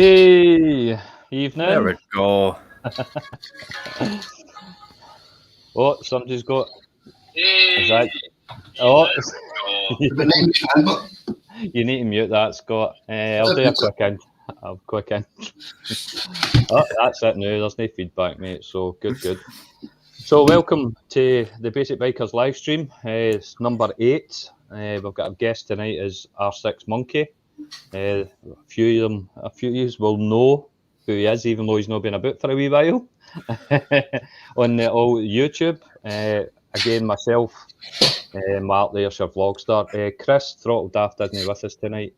Hey, evening. There we go. Oh, somebody's got. Is that? Oh, you need to mute that, Scott. I'll do a quick in. Oh, that's it now. There's no feedback, mate. So good. So welcome to the Basic Bikers live stream. It's number 8. We've got a guest tonight is R6 Monkey. A few of you will know who he is, even though he's not been about for a wee while on the old YouTube. Again, myself, Mark, the Ayrshire Vlogster. Chris Throttle Daft isn't with us tonight.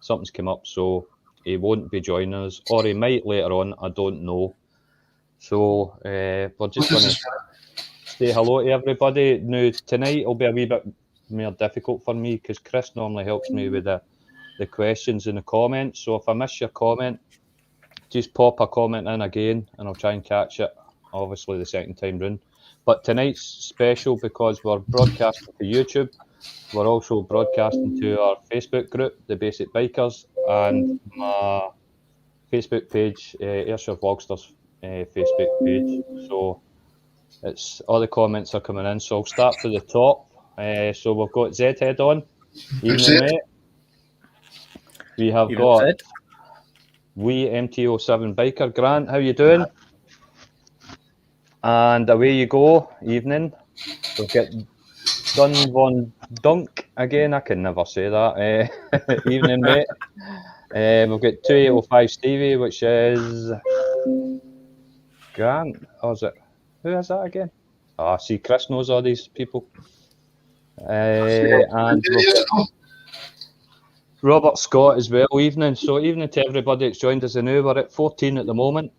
Something's come up, so he won't be joining us, or he might later on. I don't know. So we're just going to say hello to everybody. Now tonight will be a wee bit more difficult for me because Chris normally helps me with the questions in the comments. So if I miss your comment, just pop a comment in again and I'll try and catch it, obviously the second time round. But tonight's special because we're broadcasting to YouTube. We're also broadcasting to our Facebook group, the Basic Bikers, and my Facebook page, AyrshireVlogster's Facebook page. So it's all the comments are coming in. So I'll start to the top. So we've got Z-Head on. Evening, mate. We have got wee MT07 biker. Grant, how you doing? And away you go. Evening. We'll get Dun Von Dunk again. I can never say that. Evening, mate. We've got 2805 Stevie, which is Grant. Or is it? Who is that again? Oh, see, Chris knows all these people. And Robert Scott as well. Evening. So evening to everybody that's joined us now. We're at 14 at the moment.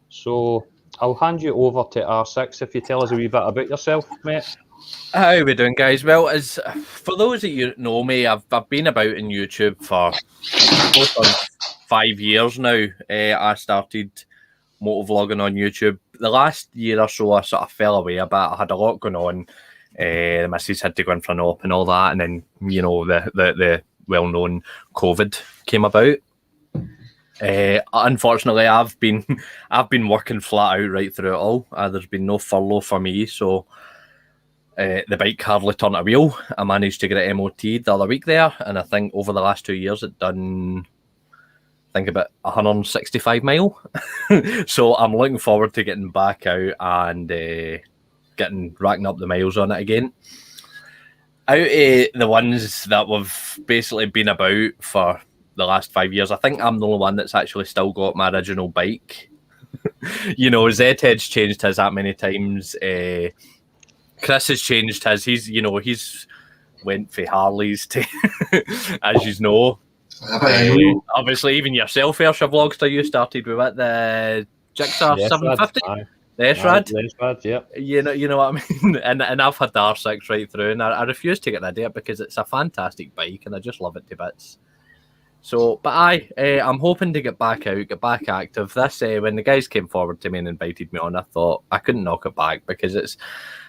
So I'll hand you over to R6 if you tell us a wee bit about yourself, mate. How are we doing, guys? Well, as for those that you know me, I've been about in YouTube for close on 5 years now. I started motovlogging on YouTube. The last year or so, I sort of fell away a bit. I had a lot going on. The missus had to go in for an op and all that, and then the well-known COVID came about. Unfortunately, I've been working flat out right through it all. There's been no furlough for me, so the bike hardly turned a wheel. I managed to get it MOT'd the other week there, and I think over the last 2 years it done, I think, about 165 mile. So I'm looking forward to getting back out and racking up the miles on it again. Out of the ones that we've basically been about for the last 5 years, I think I'm the only one that's actually still got my original bike. Z-Head's changed his that many times. Chris has changed his. He's went for Harleys to, as you know. Obviously, even yourself, AyrshireVlogster, you started with it, the Jigsaw 750. The S-Rad, yeah. You know what I mean? And I've had the R6 right through, and I refuse to get rid of it because it's a fantastic bike, and I just love it to bits. So, but I'm hoping to get back out, get back active. This, when the guys came forward to me and invited me on, I thought I couldn't knock it back because it's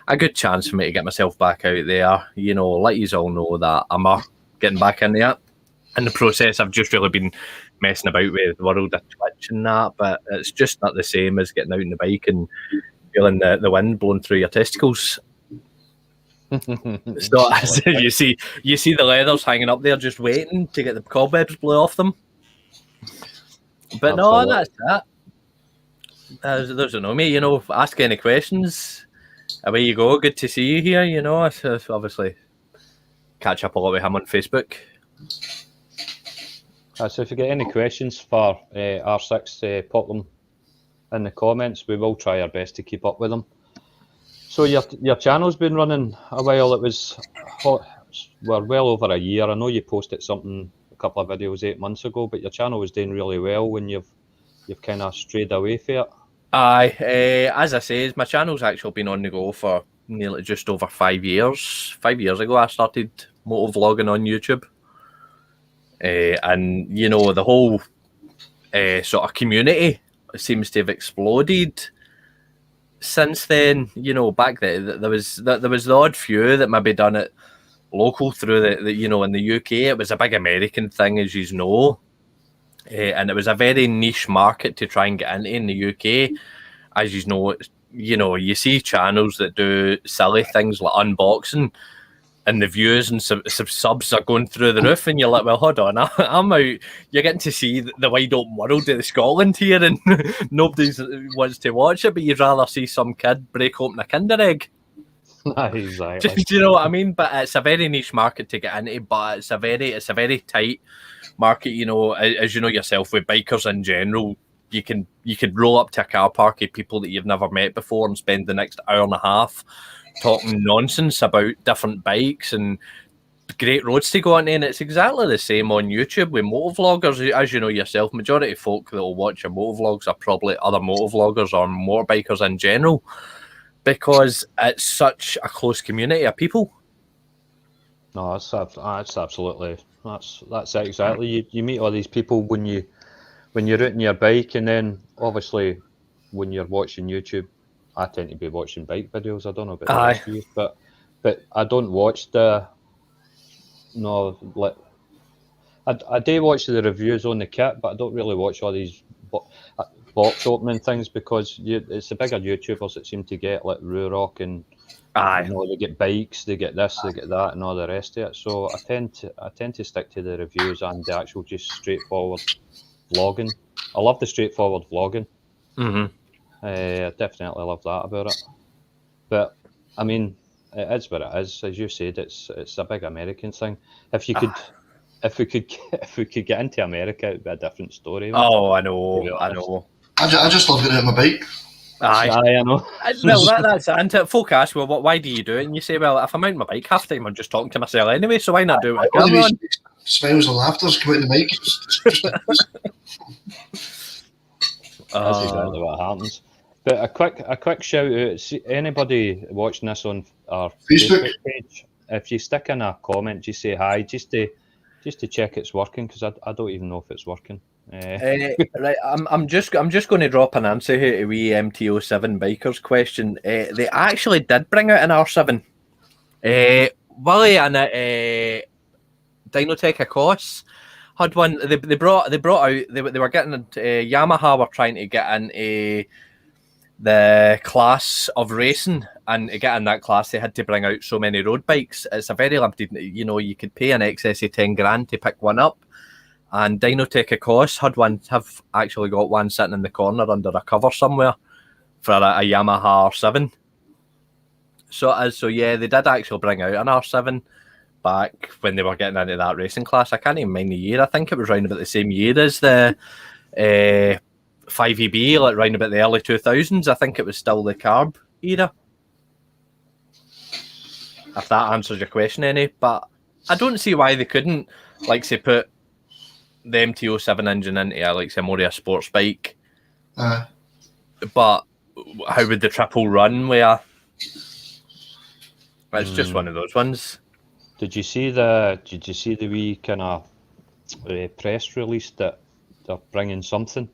a good chance for me to get myself back out there. Let you all know that I'm getting back in there. In the process, I've just really been messing about with the world of Twitch and that, but it's just not the same as getting out on the bike and feeling the wind blowing through your testicles. It's not as if you see the leathers hanging up there just waiting to get the cobwebs blow off them. But no, that's that. There's no me, ask any questions. Away you go. Good to see you here, obviously catch up a lot with him on Facebook. So if you get any questions for R6, pop them in the comments. We will try our best to keep up with them. So your channel's been running a while. It was well over a year. I know you posted something, a couple of videos 8 months ago, but your channel was doing really well when you've kind of strayed away from it. Aye, as I say, my channel's actually been on the go for nearly just over 5 years. 5 years ago, I started motovlogging on YouTube. And the whole sort of community seems to have exploded since then. Back then there was the odd few that maybe done it local through the in the UK. It was a big American thing, as you know. and it was a very niche market to try and get into in the UK. As you know, you see channels that do silly things like unboxing, and the views and subs are going through the roof, and you're like, well, hold on, I'm out. You're getting to see the wide open world of Scotland here, and nobody wants to watch it, but you'd rather see some kid break open a Kinder egg. Exactly. Do you know what I mean? But it's a very niche market to get into, but it's a very tight market. You know, as you know yourself, with bikers in general, you could roll up to a car park of people that you've never met before and spend the next hour and a half talking nonsense about different bikes and great roads to go on. And it's exactly the same on YouTube with motovloggers. As you know yourself, majority of folk that will watch your motovlogs are probably other motovloggers or motorbikers in general, because it's such a close community of people. No, that's absolutely, that's it, exactly. You meet all these people when you're out on your bike, and then obviously when you're watching YouTube, I tend to be watching bike videos. I don't know about the rest of you, but I don't watch I do watch the reviews on the kit, but I don't really watch all these box opening things, because it's the bigger YouTubers that seem to get, like Rurock and you know, they get bikes, they get this, they get that, and all the rest of it. So I tend to stick to the reviews and the actual just straightforward vlogging. I love the straightforward vlogging. I definitely love that about it. But I mean, it is what it is. As you said, it's a big American thing. If we could get into America, it'd be a different story. Oh, I know. I just love getting out my bike. I know. Well, that's it. And folk ask, well, why do you do it? And you say, well, if I'm out on my bike half the time, I'm just talking to myself anyway, so why not do it? Smiles and laughter come out the mic. That's exactly what happens. But a quick shout out. See, anybody watching this on our Facebook page, if you stick in a comment, just say hi, just to check it's working, because I don't even know if it's working. Right, I'm just going to drop an answer here to we MT07 bikers question. They actually did bring out an R7. Willie and Dynotech Akaso had one. They brought out. They were getting Yamaha were trying to get into the class of racing, and to get in that class, they had to bring out so many road bikes. It's a very limited. You know, you could pay an excess of 10 grand to pick one up. And Dynotech Akaso have actually got one sitting in the corner under a cover somewhere for a Yamaha R7. So yeah, they did actually bring out an R7 back when they were getting into that racing class. I can't even mind the year. I think it was around about the same year as the 5EB, like around about the early 2000s. I think it was still the carb era. If that answers your question, any. But I don't see why they couldn't, like, say, put the MT07 engine into like say more of a sports bike. But how would the triple run where it's just one of those ones. Did you see the wee kind of press release that they're bringing something?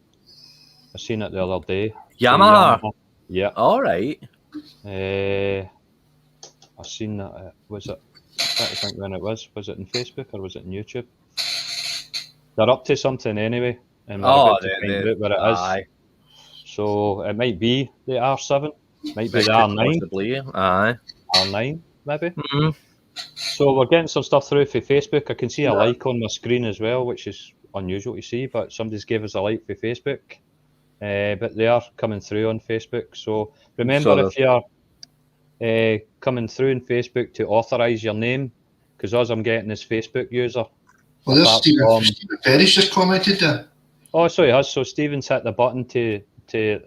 I seen it the other day. Yamaha. Yeah. All right. I seen that. Was it? I can't think when it was. Was it on Facebook or was it on YouTube? They're up to something anyway, and we're about to find out what it is. So it might be the R7, might be the R9. Possibly, aye. R9, maybe. So we're getting some stuff through for Facebook. I can see a like on my screen as well, which is unusual to see, but somebody's gave us a like for Facebook. But they are coming through on Facebook. So remember, if you're coming through on Facebook, to authorise your name, because as I'm getting this Facebook user. Well, there's Stephen Ferris just commented there. Oh, so he has. So Stephen's hit the button to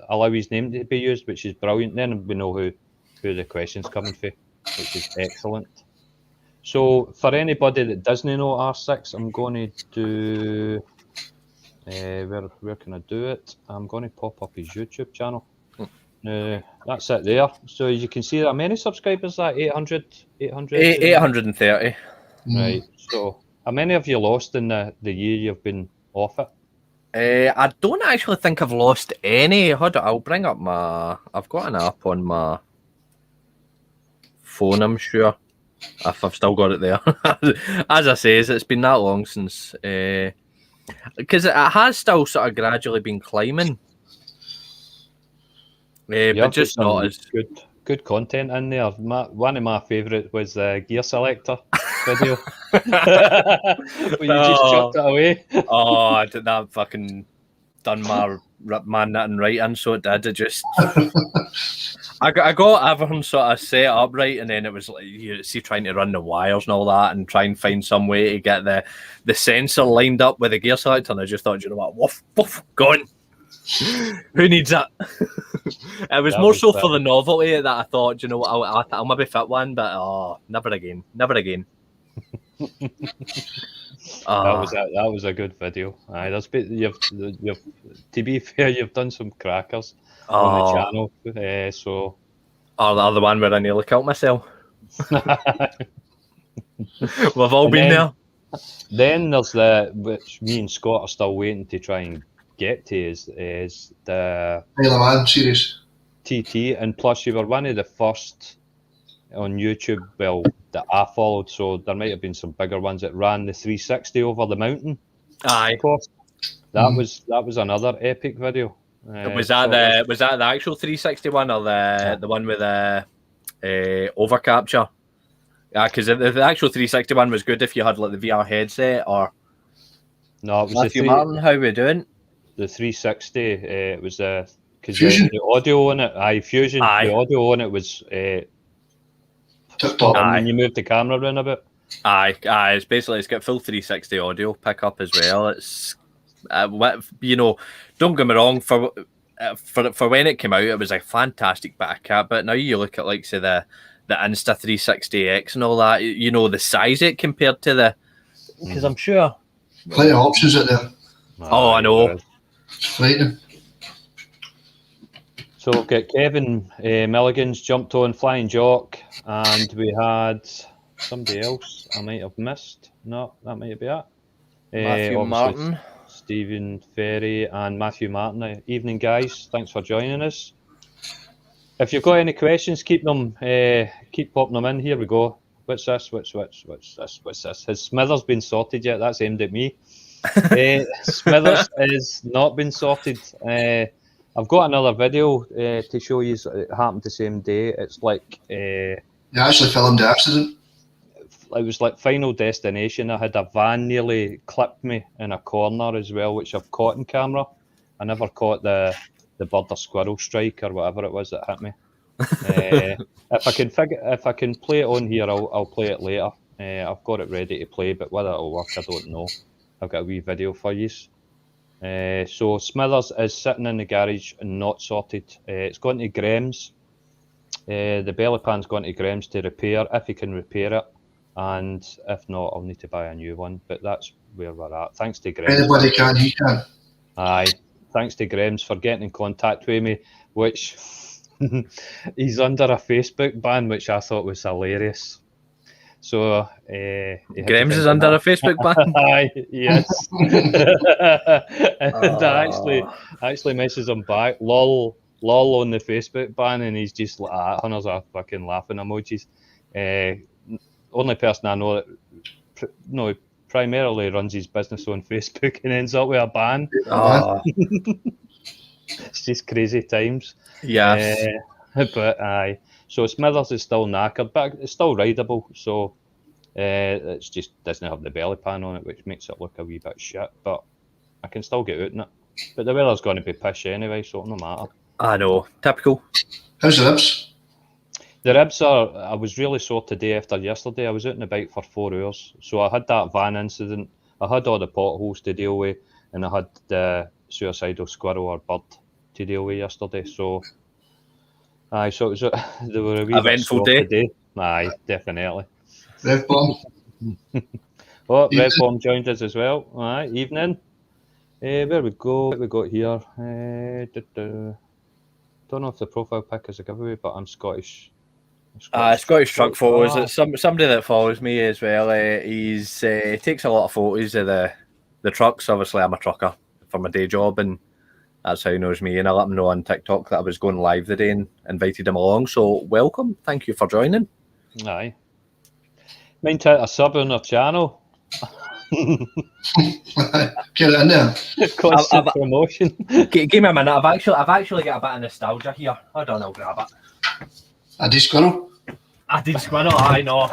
allow his name to be used, which is brilliant. Then we know who the question's coming for, which is excellent. So for anybody that doesn't know R6, I'm going to do... where can I do it? I'm going to pop up his YouTube channel. That's it there. So as you can see, how many subscribers that? 800? 830. Right. So how many have you lost in the year you've been off it? I don't actually think I've lost any. Hold on, I'll bring up my... I've got an app on my phone, I'm sure. If I've still got it there. As I say, it's been that long since... Because it has still sort of gradually been climbing. But just not as good content in there. One of my favourites was the gear selector video. Where you just chucked it away. I did that fucking done my knitting right in, so it did. It just I got everything sort of set up right, and then it was like you see trying to run the wires and all that, and try and find some way to get the sensor lined up with the gear selector. And I just thought, you know what, woof, woof, gone. Who needs that? It was more so for the novelty that I thought, you know what, I'll maybe fit one, but never again, never again. That was a good video. Aye, you've to be fair, you've done some crackers on the channel. So the other one where I nearly killed myself. We've all been there. Then there's which me and Scott are still waiting to try and get to is the Man series. TT, and plus you were one of the first on YouTube, well, that I followed, so there might have been some bigger ones that ran the 360 over the mountain. Aye, that was another epic video. Was that the actual 360 one or the one with the overcapture? Yeah, because the actual 360 one was good if you had like the VR headset or. No, it was Matthew Martin. How we doing? The 360. It was because the audio on it. Aye, Fusion. Aye. The audio on it was. When you move the camera around a bit. Aye. It's got full 360 audio pickup as well. It's you know, don't get me wrong, for when it came out, it was a fantastic back cap. But now you look at like say the Insta 360X and all that, you know, the size it compared to the, because I'm sure plenty of options out there. I know. It's frightening. So we've got Kevin Milligan's jumped on Flying Jock, and we had somebody else I might have missed. No, that might be it. Matthew Martin. Stephen Ferry and Matthew Martin. Evening, guys. Thanks for joining us. If you've got any questions, keep popping them in. Here we go. What's this? What's this? Has Smithers been sorted yet? That's aimed at me. Smithers has not been sorted. I've got another video to show you. It happened the same day. It's like you actually filmed the accident. It was like Final Destination. I had a van nearly clipped me in a corner as well, which I've caught in camera. I never caught the bird or squirrel strike or whatever it was that hit me. If I can play it on here, I'll play it later. I've got it ready to play, but whether it'll work, I don't know. I've got a wee video for you. So Smithers is sitting in the garage and not sorted. It's gone to Graham's. The belly pan's gone to Graham's to repair, if he can repair it. And if not, I'll need to buy a new one. But that's where we're at. Thanks to Graham's. Anybody can, he can. Aye. Thanks to Graham's for getting in contact with me, which he's under a Facebook ban, which I thought was hilarious. So Graham's is under a Facebook ban. Aye, yes. And I actually messaged him back, lol on the Facebook ban, and he's just like, hundreds of fucking laughing emojis. Only person I know that primarily runs his business on Facebook and ends up with a ban. It's just crazy times. Yes. But aye. So Smithers is still knackered, but it's still rideable. So it just doesn't have the belly pan on it, which makes it look a wee bit shit. But I can still get out in it. But the weather's going to be pish anyway, so it'll no matter. I know. Typical. How's the ribs? The ribs are, I was really sore today after yesterday. I was out on the bike for 4 hours. So I had that van incident. I had all the potholes to deal with, and I had the suicidal squirrel or bird to deal with yesterday. So, aye, so it was they were a wee eventful day. Today. Aye, definitely. Red Bomb. Red Bomb joined us as well. Aye, evening. Where we go? What we got here? Don't know if the profile pic is a giveaway, but I'm Scottish. Scottish truck photos. It's somebody that follows me as well. He takes a lot of photos of the trucks. Obviously, I'm a trucker for my day job, and that's how he knows me. And I let him know on TikTok that I was going live today and invited him along. So welcome. Thank you for joining. Aye. Mind to hit a sub on our channel. Get it in there. Constant promotion. Give me a minute. I've actually got a bit of nostalgia here. Hold on, I'll grab it. A D squirrel. I did squirrel. I know.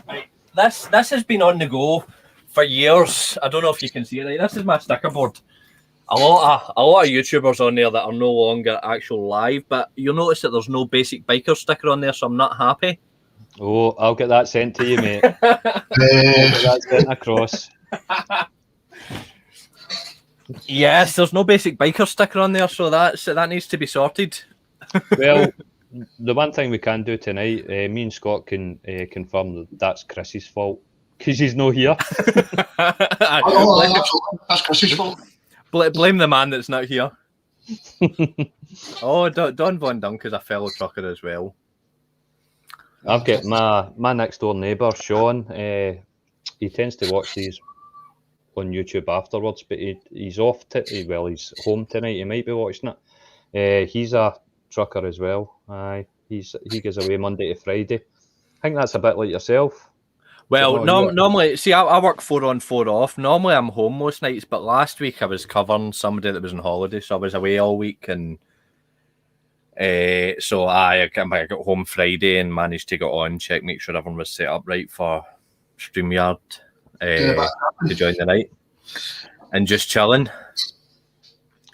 Right. This has been on the go for years. I don't know if you can see it. Right? This is my sticker board. A lot of YouTubers on there that are no longer actual live, but you'll notice that there's no basic biker sticker on there, so I'm not happy. Oh, I'll get that sent to you, mate. I'll get that sent across. Yes, there's no basic biker sticker on there, so that needs to be sorted. Well, the one thing we can do tonight, me and Scott can confirm that that's Chris's fault because he's not here. That's Chris's fault. Blame the man that's not here. Oh, Don Von Dunk is a fellow trucker as well. I've got my next door neighbour, Sean. He tends to watch these on YouTube afterwards, but he's off. He's home tonight. He might be watching it. He's a trucker as well. He goes away Monday to Friday. I think that's a bit like yourself. Well, normally, see, I work 4 on 4 off. Normally, I'm home most nights, but last week I was covering somebody that was on holiday, so I was away all week, and so I got home Friday and managed to get on, make sure everyone was set up right for StreamYard to join the night, and just chilling.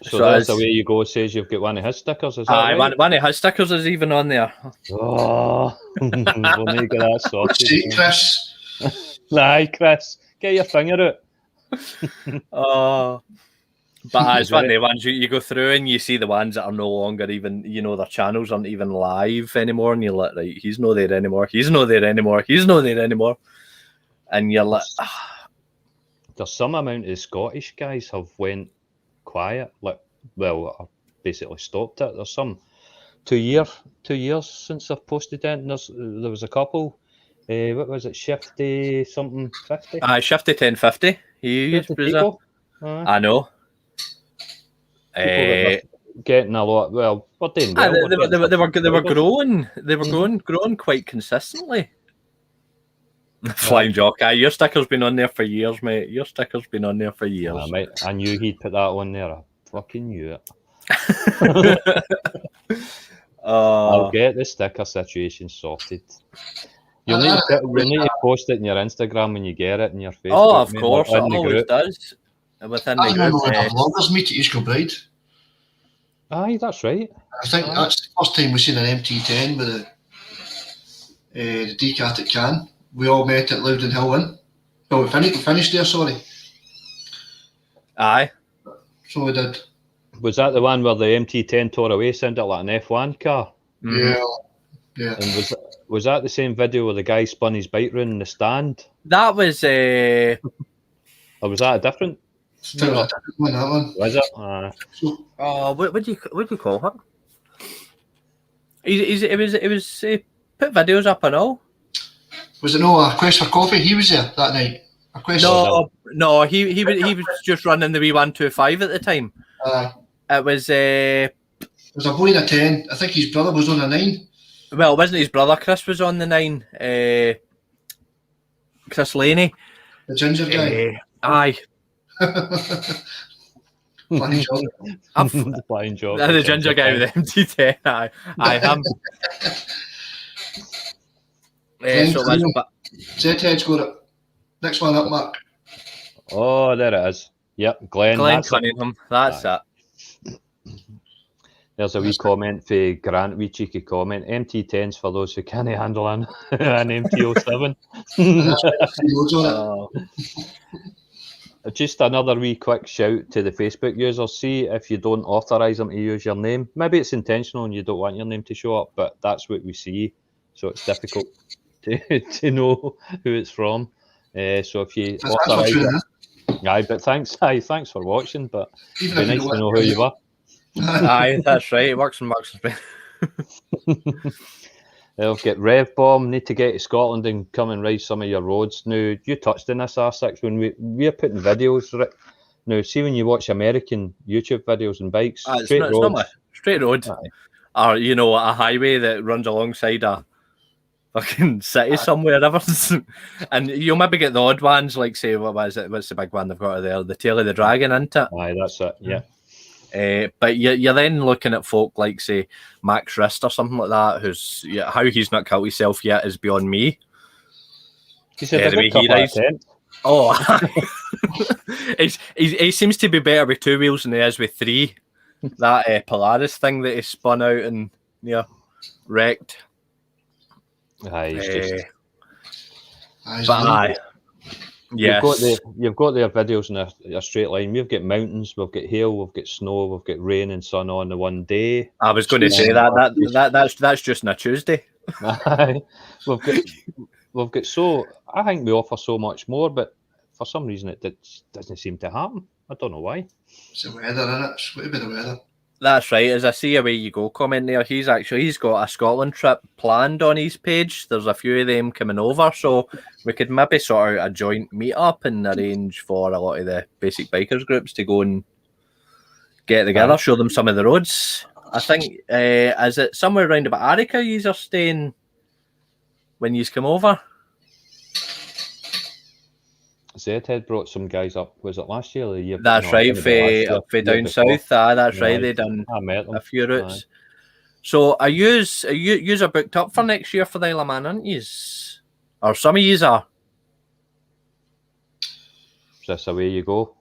So that's the way you go. Says you've got one of his stickers. Is that right? One of his stickers is even on there. Oh, we'll need to get that sorted. Chris. Aye, Chris, get your finger out. But it's one of the ones you go through and you see the ones that are no longer even, their channels aren't even live anymore, and you're like, right, he's not there anymore, he's not there anymore, he's not there anymore, and you're like, There's some amount of Scottish guys have went quiet, basically stopped it. There's some 2 years since I've posted it, and there was a couple. What was it? Shifty something 50? Shifty 1050. I know. Getting a lot. Well, we're doing well. They were growing. They were growing quite consistently. Flying Jock. Your sticker's been on there for years, mate. Your sticker's been on there for years. Mate, I knew he'd put that on there. I fucking knew it. I'll get the sticker situation sorted. You'll need to post it in your Instagram when you get it in your Facebook. Oh, of course, it always does. Within the group. I remember when our vloggers meet at East Kilbride. Aye, that's right. I think that's the first time we've seen an MT10 with the decat at Cannes. We all met at Loudon Hill Inn. Well, we finished there, sorry. Aye. So we did. Was that the one where the MT10 tore away, sounded like an F1 car? Yeah. And was that the same video where the guy spun his bike round in the stand? That was Or was that a different? Still a different one, that one. Was it? What do you call her? It was put videos up and all. Was it no a Quest for Coffee? He was there that night. No, he was just running the V125 at the time. It was a boy in a 10. I think his brother was on a 9. Well, it wasn't his brother. Chris was on the 9. Chris Laney. The ginger guy. Aye. Flying job. The flying job. The ginger guy with the MT10. Aye, am. Z-Head's got it. Next one up, Mark. Oh, there it is. Yep, Glenn Cunningham. That's it. There's a wee comment for Grant, wee cheeky comment. MT10s for those who can't handle an MT07. Just another wee quick shout to the Facebook users. See if you don't authorise them to use your name. Maybe it's intentional and you don't want your name to show up, but that's what we see. So it's difficult to know who it's from. So if you authorise it, aye, but thanks for watching. But it'd be nice to know who you are. Aye, that's right. It works and works. They'll get Rev Bomb. Need to get to Scotland and come and ride some of your roads. Now, you touched on this, R6, when we're putting videos. Now, see when you watch American YouTube videos and bikes, straight road. Straight road. Or, a highway that runs alongside a fucking city somewhere ever. And you'll maybe get the odd ones, like say, what is it? What's the big one they've got there? The Tail of the Dragon, isn't it? Aye, that's it. Yeah. But you're then looking at folk like say Max Wrist or something like that, who's how he's not killed himself yet is beyond me. He's had a The good way he couple of rides. attempts. Oh, he seems to be better with 2 wheels than he is with 3. That Polaris thing that he spun out and wrecked. Aye, he's just. But yes, You've got their videos in a straight line. We've got mountains, we've got hail, we've got snow, we've got rain and sun on the one day. I was going to say that's just on a Tuesday. Aye, we've got so. I think we offer so much more, but for some reason it doesn't seem to happen. I don't know why. It's the weather, innit? It's got to be the weather. That's right. As I see Away You Go comment there, he's got a Scotland trip planned on his page. There's a few of them coming over, so we could maybe sort out a joint meet up and arrange for a lot of the basic bikers groups to go and get together, show them some of the roads. I think is it somewhere around about Arica yous are staying when yous come over? Zed had brought some guys up. Was it last year or the year? That's right, for down south. That's right. They done I met them. a few routes. So are yous are booked up for next year for the Isle of Man, aren't yous? Or some of yous are? Is this Away You Go?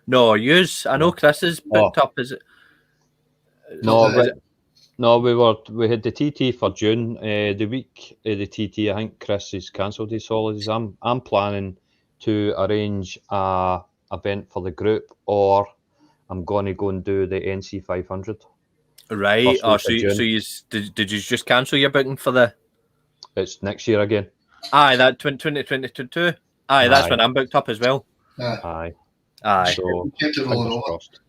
No, yous. I know Chris is booked up. Is it? No, we had the TT for June. The week of the TT, I think Chris has cancelled his holidays. I'm planning to arrange a event for the group, or I'm going to go and do the NC 500. Right. Oh, so you did you just cancel your booking for the? It's next year again. Aye, that 2022. Aye, that's when I'm booked up as well. Aye. Kept So it fingers rolling over. crossed.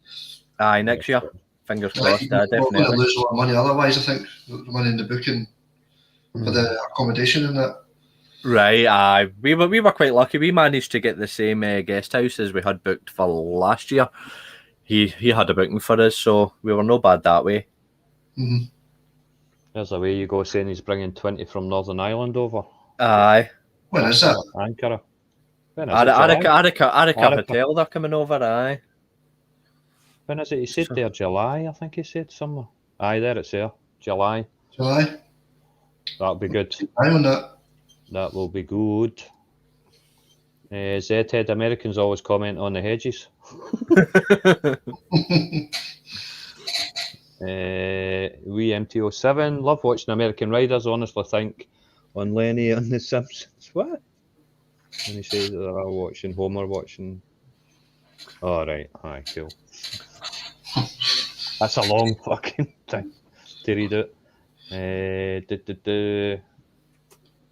Aye, next year. Fingers crossed. We're going to Definitely. lose a lot of money otherwise, I think. The money in the booking for the accommodation and that. Right, aye. We were quite lucky. We managed to get the same guest house as we had booked for last year. He had a booking for us, so we were no bad that way. Mm-hmm. There's Away You Go saying he's bringing 20 from Northern Ireland over. Aye. When is that? Ankara. When is it? July? Arica Hotel, they're coming over, aye. When is it? He said there July, I think he said somewhere. Aye, there it's there. July. July? That'll be good. I'm on that. That will be good. Zed Americans always comment on the hedges. We MT07 love watching American riders. Honestly, think on Lenny and the Simpsons. What? And he says they're all watching Homer watching. All right, aye, cool. That's a long fucking thing to read it.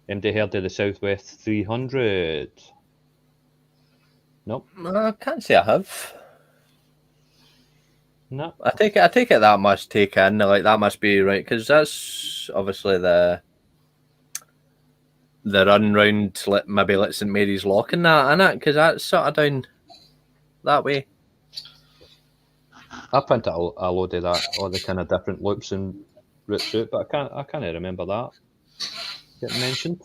MD Heard of the Southwest 300. Nope. I can't say I have. No. I take it that must take in, like that must be right, because that's obviously the run round maybe like St Mary's Lock and that, innit? Because that's sort of down that way. I printed a load of that, all the kind of different loops and routes out, but I can't remember that getting mentioned.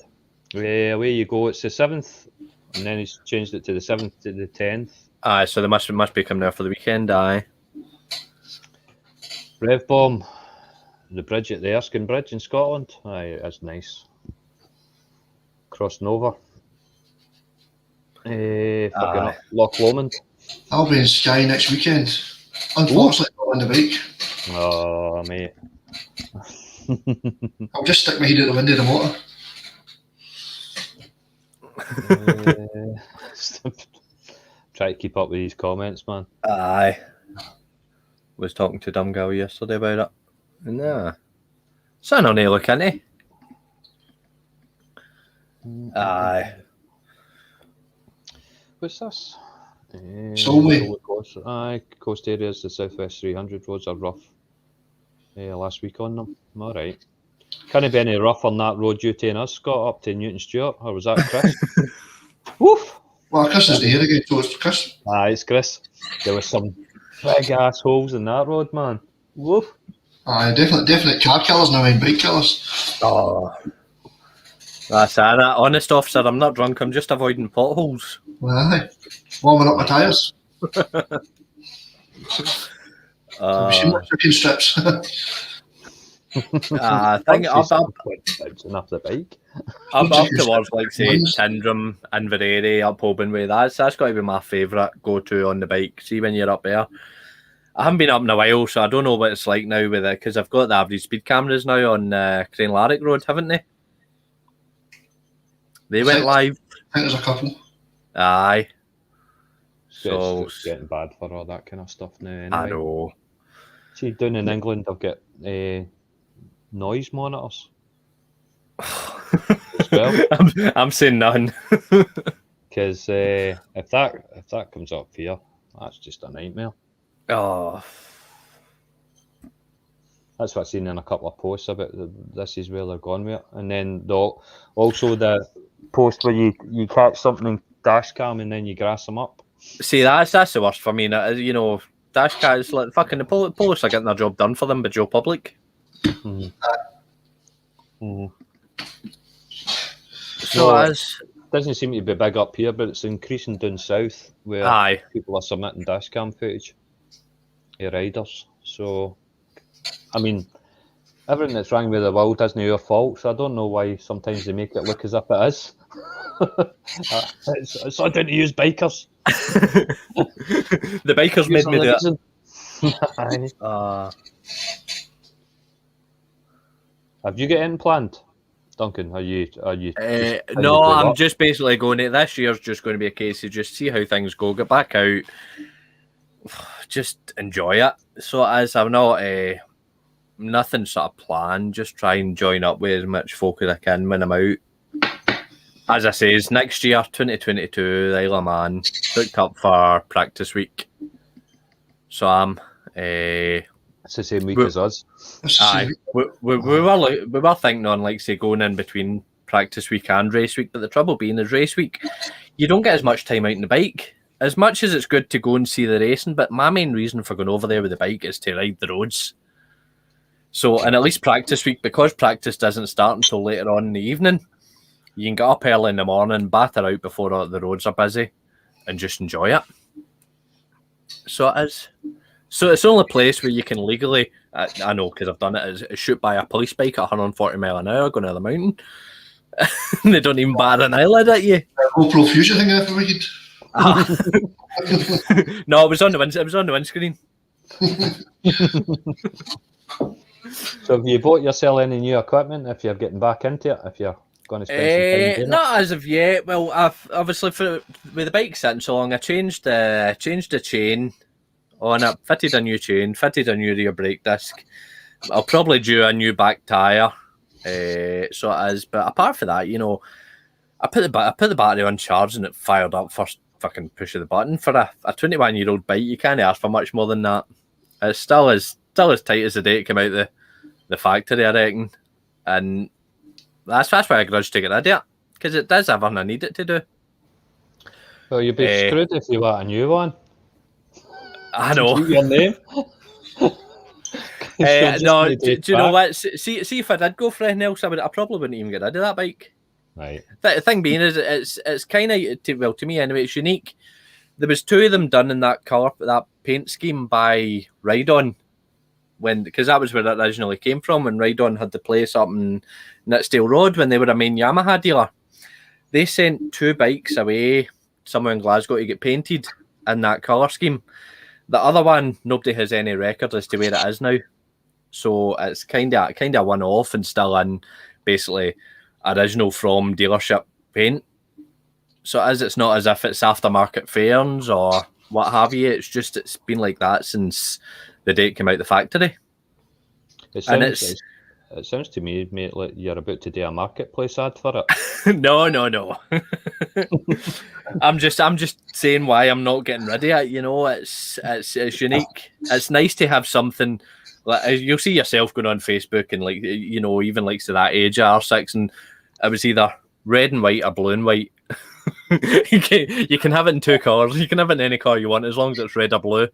Away You Go, it's the 7th, and then he's changed it to the 7th to the 10th. Aye, so they must be coming there for the weekend, aye. Rev Bomb, the bridge at the Erskine Bridge in Scotland. Aye, that's nice. Crossing over. Fucking Loch Lomond. I'll be in Skye next weekend. Unfortunately, not on the bike. Oh, mate. I'll just stick my head out the window of the motor. Try to keep up with these comments, man. Aye. Was talking to Dumb Girl yesterday about it. Nah. Son on look, isn't he? Aye. What's this? Solway. Aye, coast areas, the Southwest 300 roads are rough. Last week on them. Alright. Can't be any rough on that road you taking us, Scott, up to Newton Stewart, or was that Chris? Woof! Well, Chris is there again, so it's Chris. Aye, it's Chris. There was some big assholes in that road, man. Woof! Aye, definite car killers now and bike killers. Oh. That's that. Honest officer, I'm not drunk. I'm just avoiding potholes. Aye. Warming up my tyres. There'll be some more chicken strips. I think up bouncing off the bike. up towards, like, say, Tyndrum, Inverary, up Holborn Way. That's got to be my favourite go-to on the bike. See, when you're up there. I haven't been up in a while, so I don't know what it's like now with it, because I've got the average speed cameras now on Crane Larrick Road, haven't they? They went live. I think there's a couple. Aye. So it's getting bad for all that kind of stuff now. Anyway. I know. See, down in England, they've got noise monitors. As well. I'm saying none. Because if that comes up here, that's just a nightmare. Oh. That's what I've seen in a couple of posts about this is where they're going with it. And then also the post where you catch something in dash cam and then you grass them up. See, that's the worst for me. You know, dash cams, like, fucking the police are getting their job done for them by Joe Public. Mm. Mm. So it doesn't seem to be big up here, but it's increasing down south where people are submitting dash cam footage of riders. So, I mean, everything that's wrong with the world isn't your fault, so I don't know why sometimes they make it look as if it is. It's not down to use bikers. The bikers made me do it. Have you got anything planned, Duncan? Are you? No, I'm just basically going to. This year's just going to be a case of just see how things go, get back out, just enjoy it. So as I'm not nothing sort of planned, just try and join up with as much folk as I can when I'm out. As I say, next year, 2022, the Isle of Man, booked up for practice week. So I'm. It's the same week as us. Aye, we were thinking on, like, say, going in between practice week and race week, but the trouble being is race week, you don't get as much time out on the bike. As much as it's good to go and see the racing, but my main reason for going over there with the bike is to ride the roads. So, and at least practice week, because practice doesn't start until later on in the evening, you can get up early in the morning, batter out before the roads are busy, and just enjoy it. So it is. So it's the only place where you can legally, I know because I've done it, is shoot by a police bike at 140 mile an hour going down the mountain. They don't even bat an eyelid at you. GoPro Fusion thing every weekend. No, it was on the windscreen. So have you bought yourself any new equipment if you're getting back into it? If you're going to spend some time doing not as of yet. Well, I've obviously with the bike sitting so long, I changed the chain on it, fitted a new chain, fitted a new rear brake disc. I'll probably do a new back tyre. So it is. But apart from that, you know, I put the battery on charge and it fired up first fucking push of the button. For a 21-year-old bike, you can't ask for much more than that. It's still as tight as the day it came out the factory, I reckon. And that's why I grudge to get rid of it, because it does everything I need it to do. Well, you'd be screwed if you want a new one. I know. Keep your name. No, do you know what? See if I did go for anything else, I probably wouldn't even get rid of that bike. Right. The thing being is, it's kind of, well, to me anyway, it's unique. There was two of them done in that colour, that paint scheme by Ride-On, because that was where it originally came from, when Ride-On had the place up in Nitsdale Road when they were a main Yamaha dealer. They sent two bikes away somewhere in Glasgow to get painted in that colour scheme. The other one, nobody has any record as to where it is now. So it's kind of one-off and still in basically original from dealership paint. So it's not as if it's aftermarket fairns or what have you. It's just it's been like that since the day it came out the factory. It sounds to me, mate, like you're about to do a marketplace ad for it. No. I'm just saying why I'm not getting rid of it. You know, it's unique. It's nice to have something. Like, you'll see yourself going on Facebook and, like, you know, even like to that age R6, and it was either red and white or blue and white. You can have it in two colours. You can have it in any colour you want as long as it's red or blue.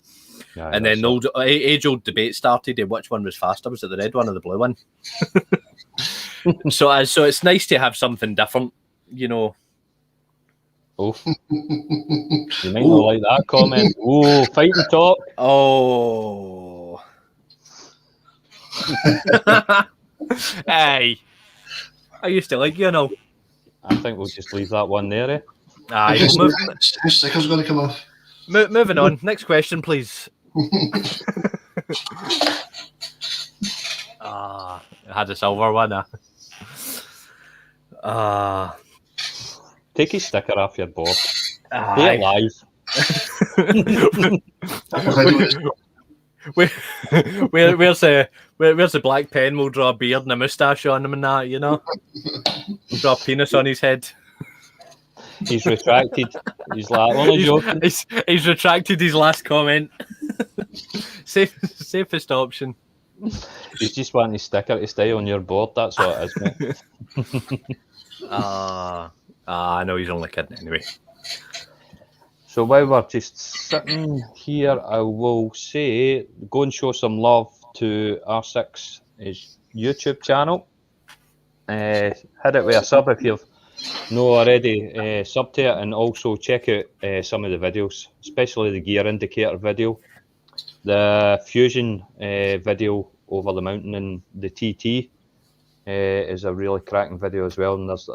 Yeah, and then the age-old debate started of which one was faster. Was it the red one or the blue one? So it's nice to have something different, you know. Oh, you might not like that comment. Oh, fighting talk. Oh. Hey, I used to like you know. I think we'll just leave that one there. Eh? Aye, His we'll sticker's going to come off. moving on. Next question, please. I had a silver one. Take his sticker off your board. Be Aye. alive. Where's the black pen? We'll draw a beard and a moustache on him and that, you know. Draw a penis on his head. He's retracted. He's like, only joking. He's retracted his last comment. Safest option. He's just wanting his sticker to stay on your board. That's what it is, mate. I know he's only kidding anyway. So while we're just sitting here, I will say, go and show some love to R6, his YouTube channel. Hit it with a sub if you've not already subbed to it, and also check out some of the videos, especially the gear indicator video, the fusion video over the mountain, and the TT is a really cracking video as well. And there's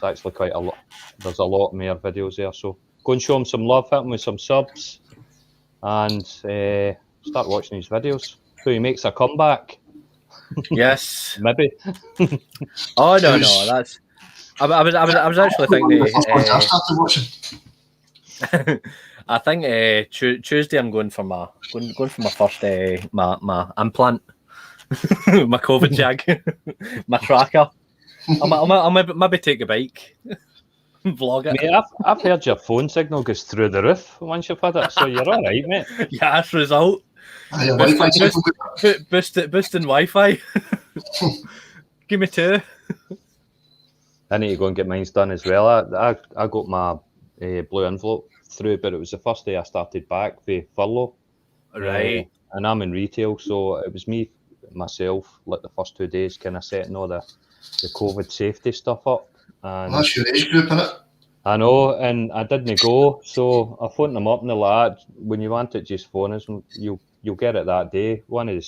actually quite a lot. There's a lot more videos there. So go and show him some love, hit him with some subs, and start watching his videos. So he makes a comeback. Yes, Maybe. Oh no, that's. I was actually thinking. I started watching. I think Tuesday I'm going for my first my implant, my COVID jag, my tracker. I'll maybe take a bike, vlog it. Mate, I've heard your phone signal goes through the roof once you've had it, so you're all right, mate. Yes, result. Boosting Wi-Fi. Give me 2. I need to go and get mine done as well. I got my blue envelope through, but it was the first day I started back with furlough. Right. And I'm in retail, so it was myself, like the first 2 days, kind of setting all the COVID safety stuff up. And that's your age group, isn't it? I know, and I didn't go, so I phoned them up and they're like, when you want it, just phone us, and you'll get it that day. One of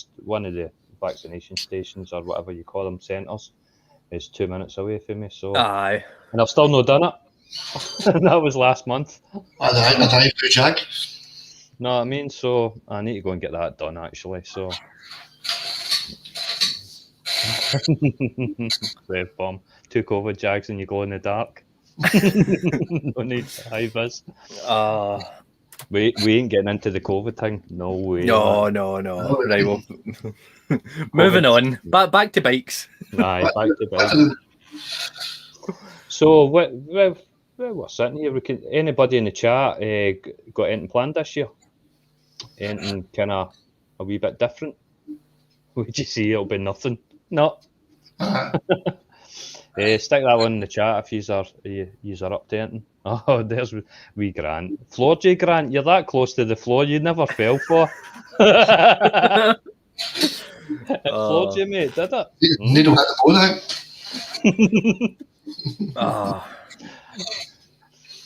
the vaccination stations, or whatever you call them, centres, is 2 minutes away from me. So Aye. And I've still not done it. That was last month. I drive-through jag. Know what I mean? So I need to go and get that done, actually. So Red bomb. 2 COVID jags and you glow in the dark. No need to high vis. We ain't getting into the COVID thing. No way. No. Right, well, moving on. Back to bikes. Aye, back to bikes. So we're sitting here. Anybody in the chat got anything planned this year? Anything kind of a wee bit different? Would you see it'll be nothing? No. Stick that one in the chat if yous are up to anything. Oh, there's wee Grant. Floor J Grant, you're that close to the floor, you never fell for. Floor J, mate, did it? Needle hit the bone out.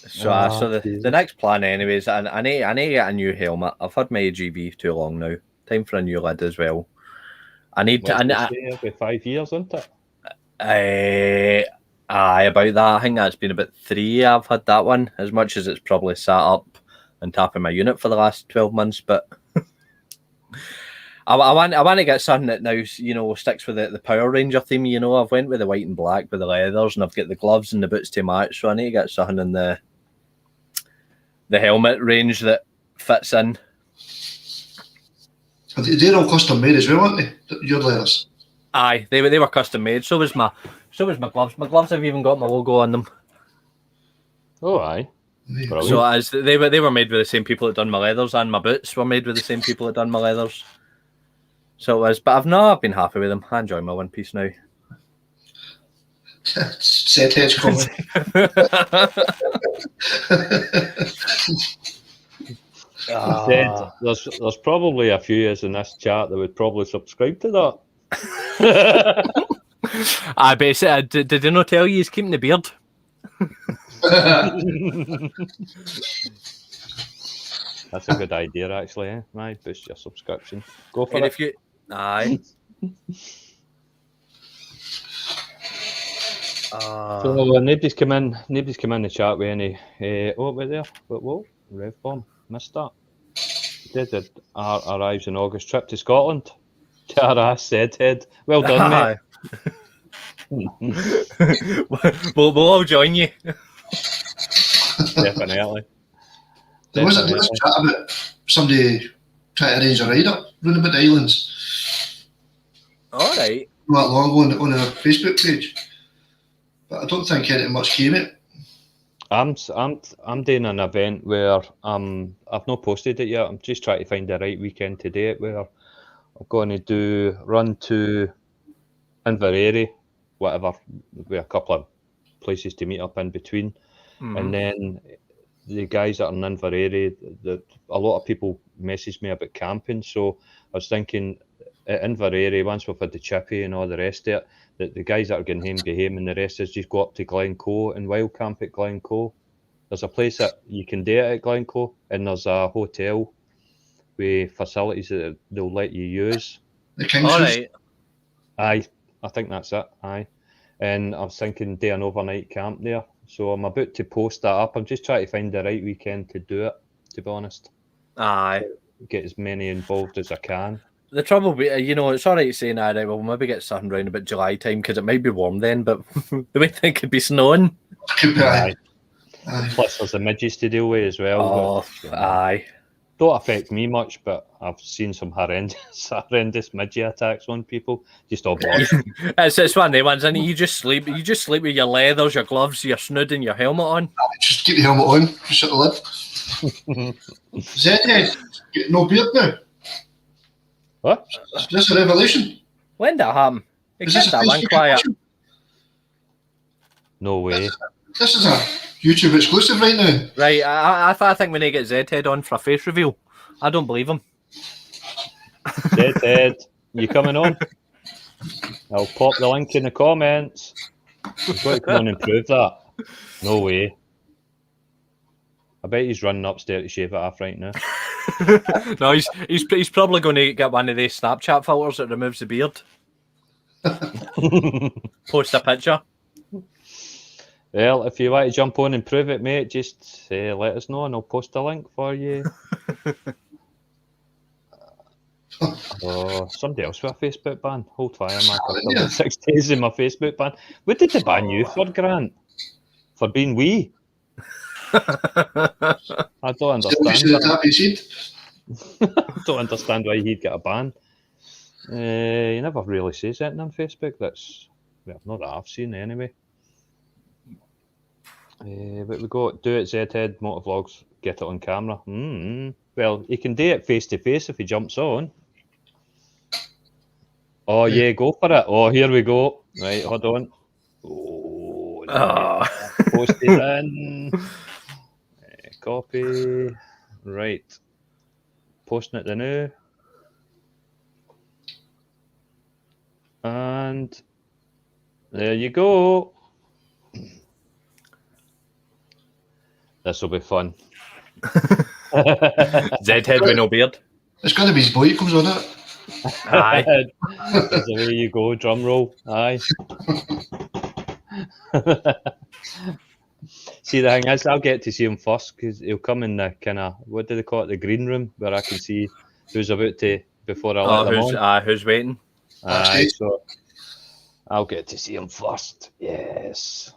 So the next plan, anyways, I need to get a new helmet. I've had my AGV too long now. Time for a new lid as well. I need to. Every 5 years, isn't it? Aye, about that. I think that's been about 3. I've had that one, as much as it's probably sat up and tapping my unit for the last 12 months. But I want to get something that now, sticks with the Power Ranger theme. I've went with the white and black with the leathers, and I've got the gloves and the boots to match. So I need to get something in the helmet range that fits in. They're all custom made as well, aren't they? Your leathers. Aye, they were custom made. So was my gloves. My gloves have even got my logo on them. Oh, aye. Brilliant. So as they were made with the same people that done my leathers, and my boots were made with the same people that done my leathers. So it was, but I've been happy with them. I enjoy my one piece now. Set edge comment. There's probably a few years in this chat that would probably subscribe to that. I basically did they not tell you he's keeping the beard? That's a good idea, actually. Eh? Right, boost your subscription. Go for And it. if you, aye. So nobody's come in the chat with any. Oh, wait there. Whoa, rev bomb. Missed that. Did arrives in August. Trip to Scotland. Tara said head. Well done, mate. we'll all join you. Definitely. There was a chat about somebody trying to arrange a ride up round about the islands. All right. Not long ago on our Facebook page, but I don't think anything much came it. I'm doing an event where I've not posted it yet. I'm just trying to find the right weekend to do it. Where I'm going to run to Inverary, whatever, with a couple of places to meet up in between, and then the guys that are in Inverary, a lot of people message me about camping. So I was thinking at Inverary, once we've had the chippy and all the rest of it, that the guys that are getting home go home, and the rest is just go up to Glencoe and wild camp at Glencoe. There's a place that you can do it at Glencoe, and there's a hotel with facilities that they'll let you use. The King's All House. right. Aye, I think that's it. Aye, and I was thinking do an overnight camp there. So I'm about to post that up. I'm just trying to find the right weekend to do it, to be honest. Aye. Get as many involved as I can. The trouble, it's all right saying, right, we'll maybe get something around about July time because it might be warm then, but the way they could be snowing. Aye. Plus, there's the midges to deal with as well. Oh, aye. Don't affect me much, but I've seen some horrendous midget attacks on people. Just all blood. It's one of the ones, and you just sleep with your leathers, your gloves, your snood, and your helmet on. Just keep the helmet on. Shut the lid. Zedhead, no beard now. What? Is this a revelation? When did that happen? It Is kept this a that one Facebook quiet. exclusive? No way. This is a YouTube exclusive right now. Right, I think we need to get Zedhead on for a face reveal. I don't believe him. Ted, you coming on? I'll pop the link in the comments. You've got to come on and prove that. No way. I bet he's running upstairs to shave it off right now. No, he's probably going to get one of these Snapchat filters that removes the beard. Post a picture. Well, if you want to jump on and prove it, mate, just let us know and I'll post a link for you. Oh, somebody else with a Facebook ban. Hold fire, Mark. I've done 6 days in my Facebook ban. What did they ban you for, Grant? For being wee? I don't understand that. I don't understand why he'd get a ban. He never really says anything on Facebook. That's, well, not that I've seen anyway. But we got do it Zhead Motovlogs, get it on camera. Well, he can do it face to face if he jumps on. Oh yeah, go for it. Oh, here we go. Right, hold on. Oh, post it in. Copy. Right. Posting it the now. And there you go. This will be fun. Zhead with no beard. It's going to be his boy who comes on it. Aye. That's the way you go, drum roll. Aye. See, the thing is, I'll get to see him first because he'll come in the kind of, what do they call it, the green room, where I can see who's about to, before I let them on. Who's waiting? Aye, so I'll get to see him first. Yes.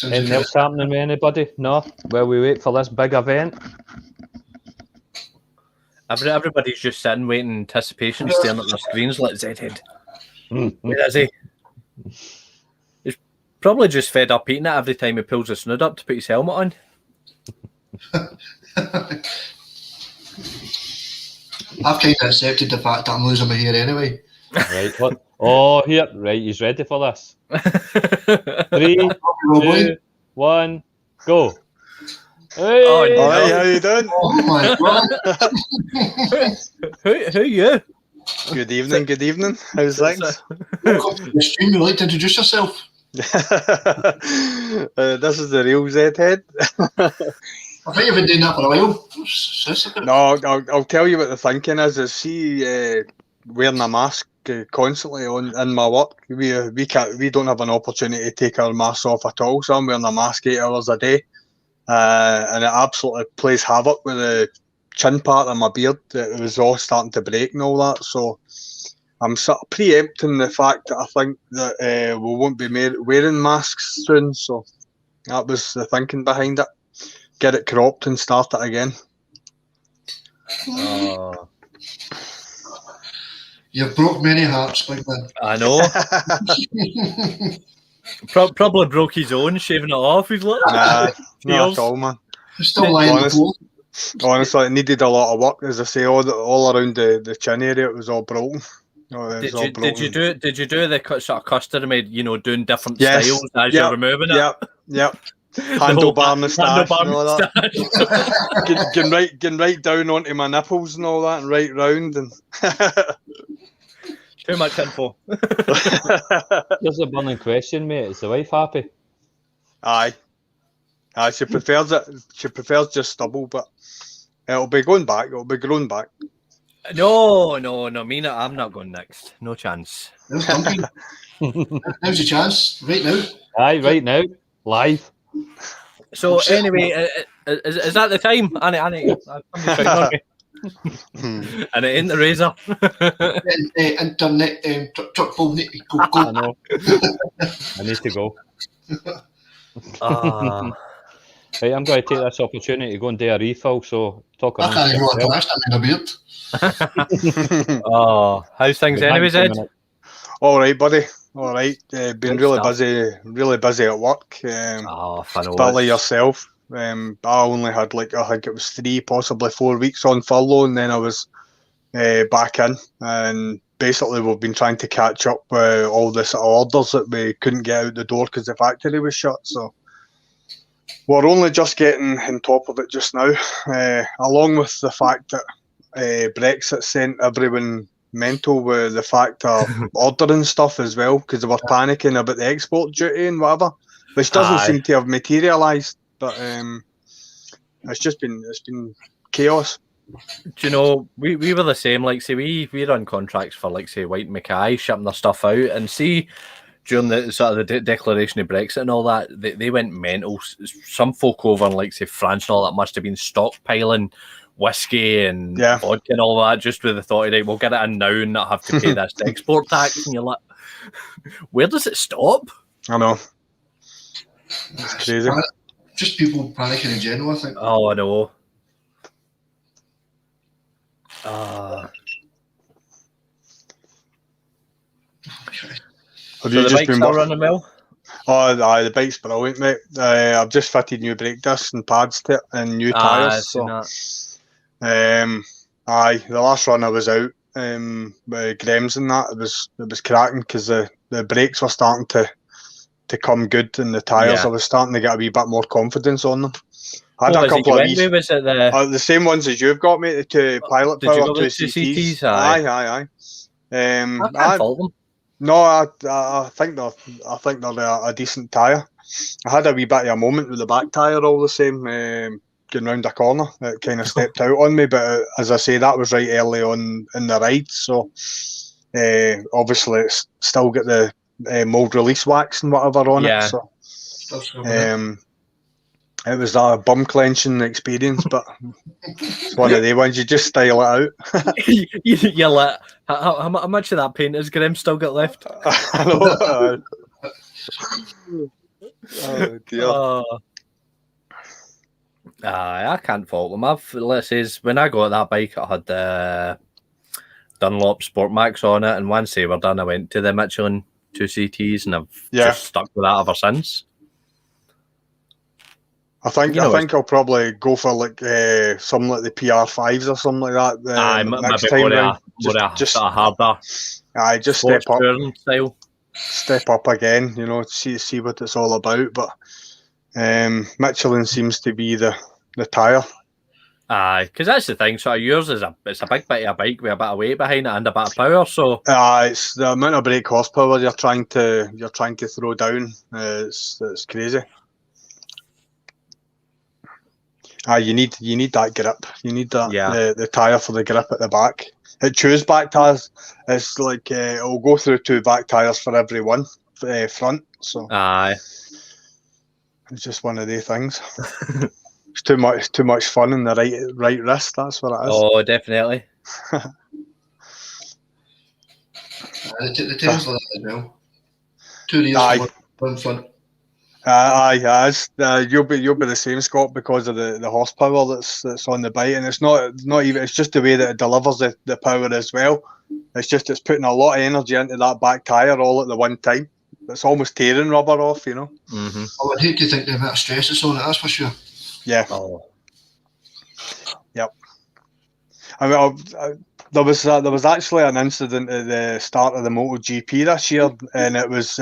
Anything else happening with anybody? No? Well, we wait for this big event. Everybody's just sitting, waiting in anticipation, staring at their screens like Zhead. Where is he? He's probably just fed up eating it every time he pulls his snood up to put his helmet on. I've kind of accepted the fact that I'm losing my hair anyway. Right, what? Oh, here. Right, he's ready for this. 3, 2, 1, go. Hey! Hi, how you doing? Oh my god! Who you? Good evening, good evening. How's things? Welcome to the stream. Would you like to introduce yourself? This is the real Z-Head. I think you've been doing that for a while. No, I'll tell you what the thinking is she wearing a mask constantly in my work. We don't have an opportunity to take our masks off at all, so I'm wearing a mask 8 hours a day. And it absolutely plays havoc with the chin part of my beard. It was all starting to break and all that, so I'm sort of preempting the fact that I think that we won't be wearing masks soon, so that was the thinking behind it. Get it cropped and start it again. You've broke many hearts, big man. I know. Probably broke his own, shaving it off. He's like, Nah, not at all, man. You're still lying on the floor. Honestly, it needed a lot of work. As I say, all around the chin area, it was all broken. Did you do the sort of custom made, doing different styles as you're removing it? Yep. Handlebar moustache and all that. Getting right down onto my nipples and all that, and right round and. Too much info. Here's a burning question, mate. Is the wife happy? Aye, she prefers it. She prefers just stubble, but it'll be going back. It'll be grown back. No, Mina, I'm not going next. No chance. Now's your chance, right now. Aye, right now, live. So anyway, is that the time? Annie, and it ain't the razor. Internet, truck phone, go. I know. I need to go. Right, I'm going to take this opportunity to go and do a refill. So talk. I can't even want to flash that in a beard. How's things anyways, Ed? All right, buddy. All right. Been really busy at work. Bit like yourself. I only had I think it was 3, possibly 4 weeks on furlough, and then I was back in. And basically, we've been trying to catch up with all the sort of orders that we couldn't get out the door because the factory was shut. So we're only just getting on top of it just now, along with the fact that Brexit sent everyone mental with the fact of ordering stuff as well, because they were panicking about the export duty and whatever, which doesn't seem to have materialised. But it's been chaos. Do you know, we were the same. We run contracts for White Mackay shipping their stuff out, and see during the sort of the declaration of Brexit and all that, they went mental. Some folk over in France and all that must have been stockpiling whiskey and vodka and all that, just with the thought of, we'll get it in now and not have to pay this export tax. And you're like, where does it stop? I know. It's crazy. Just people panicking in general, I think. Oh, I know. Have you just been running well? Oh, the bike's brilliant, mate. I've just fitted new brake discs and pads to it and new tyres. The last run I was out with Grems and that, it was cracking because the brakes were starting to come good, and the tyres, I was starting to get a wee bit more confidence on them. I had a couple of these. Was it the same ones as you've got, mate, the 2 Pilot Power, 2 CTs. Aye. I can't fault them. No, I think they're a decent tyre. I had a wee bit of a moment with the back tyre all the same, going round a corner. It kind of stepped out on me, but as I say, that was right early on in the ride. So obviously it's still got the mould release wax and whatever on it. So it was a bum clenching experience, but it's one of the ones you just style it out. You're like, how much of that paint has Graham still got left? I know. Oh dear. I can't fault them. When I got that bike, I had Dunlop Sport Max on it, and once they were done, I went to the Michelin 2 CTs, and I've just stuck with that ever since. I think I'll probably go for something like the PR5s or something like that. Next time round, just harder. Just step up. Style. Step up again, see what it's all about. But Michelin seems to be the tyre. Aye, because that's the thing. So yours is it's a big bit of a bike with a bit of weight behind it and a bit of power. So It's the amount of brake horsepower you're trying to throw down. It's crazy. You need that grip. You need that the tire for the grip at the back. It chews back tires. It's like it'll go through 2 back tires for every one front. So aye, it's just one of the things. It's too much fun in the right wrist. That's what it is. oh, definitely. The tail's like that as well. 2 rears, one front. You'll be the same, Scott, because of the horsepower that's on the bike, and it's not even. It's just the way that it delivers the power as well. It's putting a lot of energy into that back tire all at the one time. It's almost tearing rubber off, you know. Mm-hmm. Oh, I'd hate to think the amount of stress that's on it. That's for sure. Yeah. Oh. Yep. I mean, there was actually an incident at the start of the MotoGP this year, and it was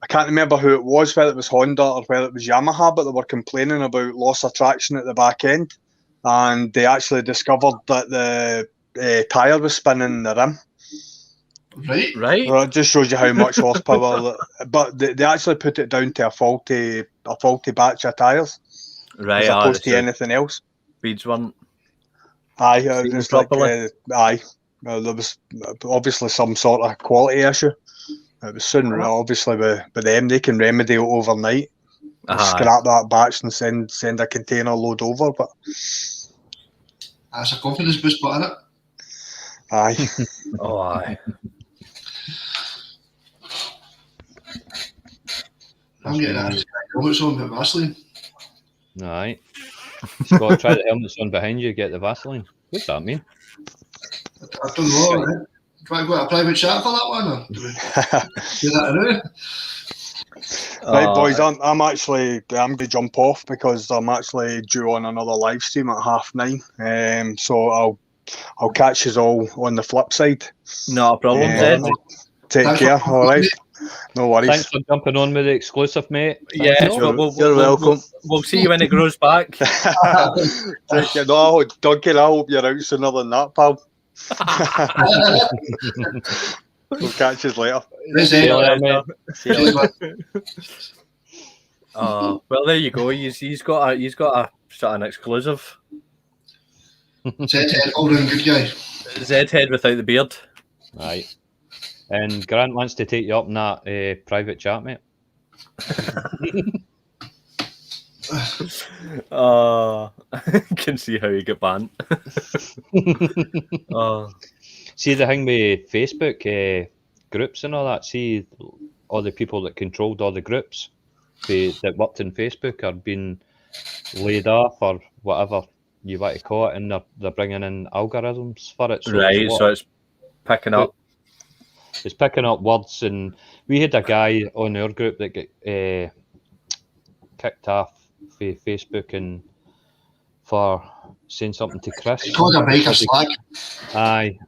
I can't remember who it was, whether it was Honda or whether it was Yamaha, but they were complaining about loss of traction at the back end, and they actually discovered that the tyre was spinning the rim. Right. Well, it just shows you how much horsepower. But they actually put it down to a faulty batch of tyres, Right. as opposed to anything else. Speeds weren't. Aye, it was like aye. There was obviously some sort of quality issue. It was soon, obviously, with them, they can remedy it overnight. Scrap that batch and send a container load over. But that's a confidence boost, isn't it? Aye. Oh, aye. I'm getting that helmets on with Vaseline. Aye. Scott, try the helmets on behind you, get the Vaseline. What's that mean? I don't know, right? Do I go to a private chat for that one? Or do that anyway? Right, boys, I'm going to jump off because I'm actually due on another live stream at 9:30. So I'll catch you all on the flip side. No problem, Zed. Take care, all right? No worries. Thanks for jumping on with the exclusive, mate. Yes, You're welcome. We'll see you when it grows back. Take care. No, Duncan, I hope you're out sooner than that, pal. We'll catch you later. See you later, mate. See you later. Well, there you go. He's got a sort of an exclusive. Zed, all round good guy. Zed head without the beard. Right. And Grant wants to take you up in that private chat, mate. I can see how you get banned. See the thing with Facebook groups and all that. See all the people that controlled all the groups that worked in Facebook are being laid off or whatever you want to call it, and they're bringing in algorithms for it. So right, so it's picking up. It's picking up words, and we had a guy on our group that got kicked off for Facebook and for saying something to Chris. He called a biker slag. Aye.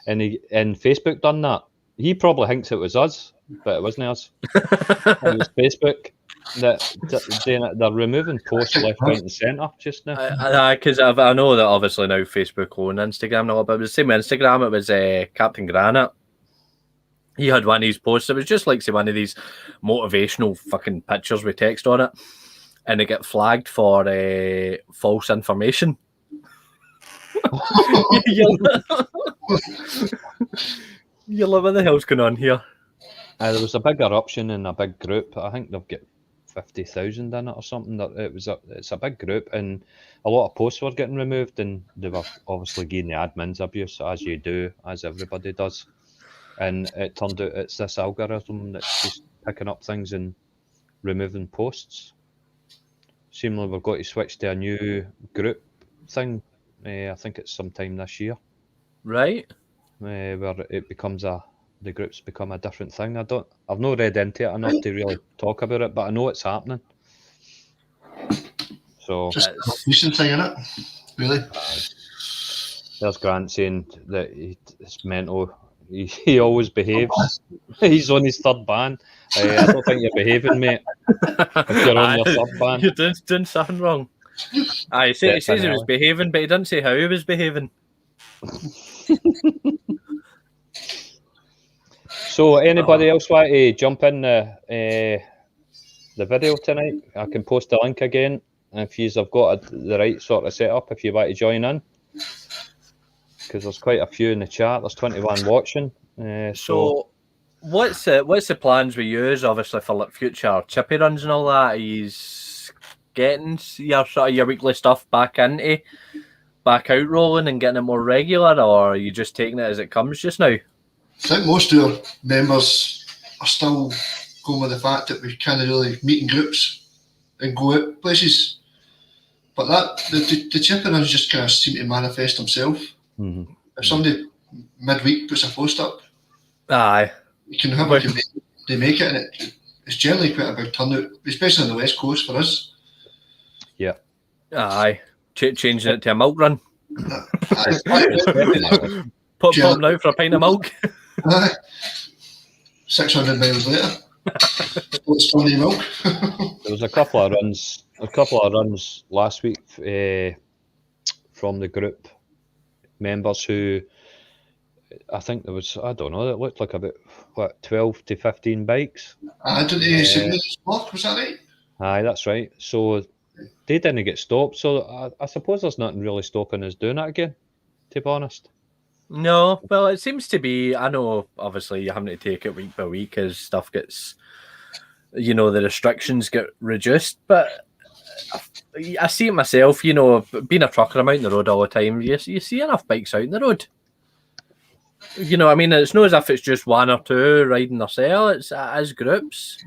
And Facebook done that. He probably thinks it was us, but it wasn't us. It was Facebook. They're removing posts left, right, and centre just now. Because I know that obviously now Facebook own Instagram and all, but it was the same with Instagram. It was Captain Granite. He had one of these posts. It was just like, say, one of these motivational fucking pictures with text on it, and it get flagged for false information. You're like, what the hell's going on here? There was a big eruption in a big group. I think they've got 50,000 in it or something. It's a big group, and a lot of posts were getting removed, and they were obviously getting the admins abuse, as you do, as everybody does. And it turned out it's this algorithm that's just picking up things and removing posts. Seemingly we've got to switch to a new group thing. I think it's sometime this year. Right. Where it becomes the groups become a different thing. I've not read into it enough to really talk about it, but I know it's happening. So just a decent thing, innit? Really? There's Grant saying that it's mental. He always behaves. He's on his third ban. I don't think you're behaving, mate. If you're on your third ban. You're doing something wrong. Aye, he says he was behaving, but he didn't say how he was behaving. So, anybody else want to jump in the video tonight? I can post the link again if you've got the right sort of setup. If you want to join in, because there's quite a few in the chat. There's 21 watching. So, what's the plans we use? Obviously for like future chippy runs and all that. He's getting your sort of your weekly stuff back out rolling and getting it more regular, or are you just taking it as it comes just now? I think most of our members are still going with the fact that we can't really meet in groups and go out places. But the chippy runs just kind of seem to manifest themselves. Mm-hmm. If somebody midweek puts a post up, aye, you can have they make it, and it's generally quite a big turnout, especially on the west coast for us. Yeah. Aye. Changing it to a milk run. Pop out for a pint of milk. 600 miles later. What's still any milk? There was a couple of runs last week from the group members who, I think there was, I don't know, it looked like about 12 to 15 bikes. I didn't Sydney Block, was that right? Aye, that's right. So they didn't get stopped. So I suppose there's nothing really stopping us doing it again, to be honest. No, well, it seems to be. I know, obviously, you're having to take it week by week as stuff gets, the restrictions get reduced. But I see it myself, being a trucker, I'm out on the road all the time. You see enough bikes out on the road. I mean, it's not as if it's just one or two riding themselves. It's as groups.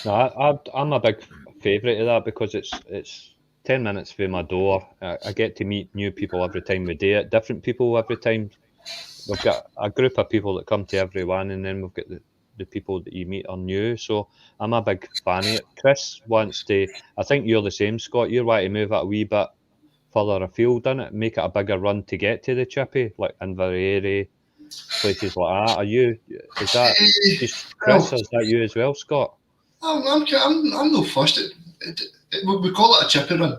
No, I'm a big favourite of that because it's 10 minutes from my door. I get to meet new people every time we do it, different people every time. We've got a group of people that come to every one, and then we've got the people that you meet are new. So I'm a big fan of it. Chris wants to, I think you're the same, Scott. You want to move it a wee bit further afield, in it, make it a bigger run to get to the chippy, like Inveraray, places like that. Is that just Chris, or is that you as well, Scott? I'm no fussed. We call it a chippy run,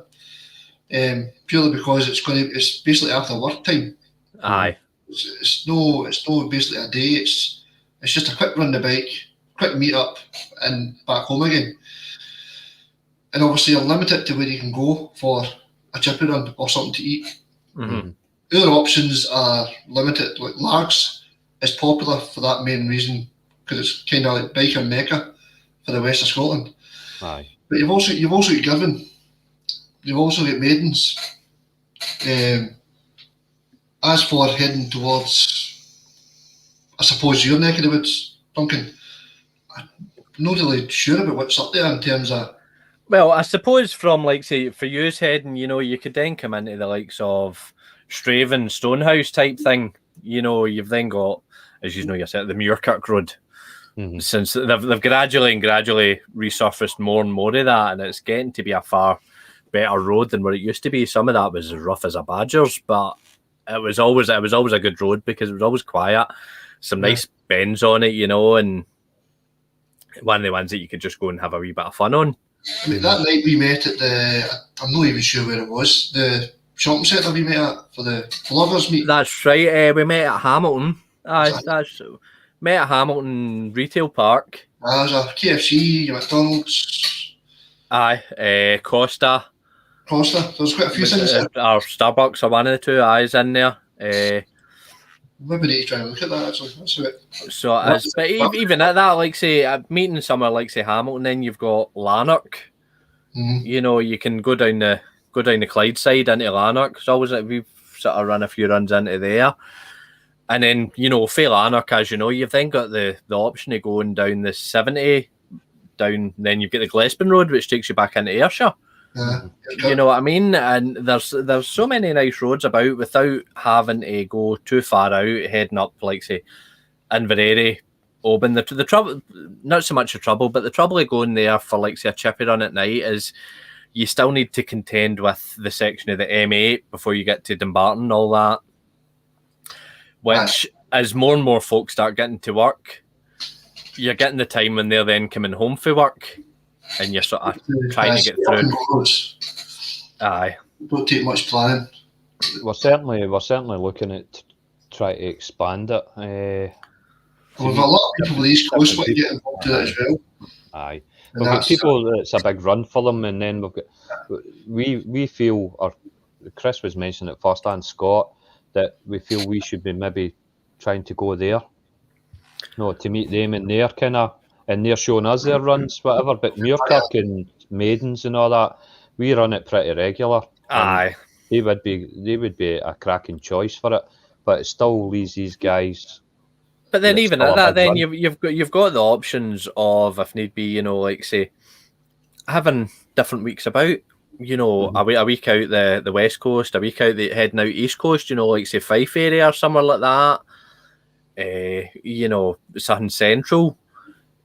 purely because it's basically after work time. Aye. It's no basically a day. It's just a quick run the bike, quick meet up, and back home again. And obviously, you're limited to where you can go for a chippy run or something to eat. Mm-hmm. Other options are limited. Like Largs is popular for that main reason, because it's kind of like biker mecca for the west of Scotland. Aye. But you've also got Girvan. You've also got Maidens. As for heading towards, I suppose, your neck of the woods, Duncan, I'm not really sure about what's up there in terms of. Well, I suppose from, like, say, for you's heading, you could then come into the likes of Straven, Stonehouse type thing. You've then got, as you know yourself, the Muirkirk Road. Mm-hmm. Since they've gradually resurfaced more and more of that, and it's getting to be a far better road than what it used to be. Some of that was as rough as a badger's, but it was always a good road because it was always quiet, some nice bends on it, and one of the ones that you could just go and have a wee bit of fun on. I mean, that night we met at I'm not even sure where it was, the shopping centre we met at for the vloggers meet. That's right, we met at Hamilton. Met at Hamilton Retail Park. There's a KFC, McDonald's. Aye, Costa. There's quite a few things there. Our Starbucks are one of the two eyes in there. Maybe need to try and look at that actually. That's it. So it is, but even at that, like say, meeting somewhere like say Hamilton, then you've got Lanark. Mm-hmm. You can go down the Clyde side into Lanark. It's always we've sort of run a few runs into there. And then, for Lanark, as you know, you've then got the option of going down the 70, then you've got the Glespin Road, which takes you back into Ayrshire. You know what I mean? And there's so many nice roads about without having to go too far out, heading up, like, say, Inveraray, Oban. The trouble, not so much the trouble, but the trouble of going there for, like, say, a chippy run at night is you still need to contend with the section of the M8 before you get to Dumbarton and all that. Which, as more and more folks start getting to work, you're getting the time when they're then coming home for work. and you're sort of trying to get through. Aye. Don't take much planning. We're certainly looking at try to expand it. We've got a lot of people with East Coast want to get involved in it as well. Aye. We've got people that's a big run for them, and then we've got we feel, or Chris was mentioning it first, and Scott, that we feel we should be maybe trying to go there. No, to meet them in their kind of, and they're showing us their runs, whatever. But Muirkirk and Maidens and all that, we run it pretty regular. Aye. They would be a cracking choice for it, but it still leaves these guys. But then even at that, then you've got the options of, if need be, you know, like say, having different weeks about, you know, a week out the west coast, a week out heading out east coast, you know, like say Fife area or somewhere like that. You know, something central,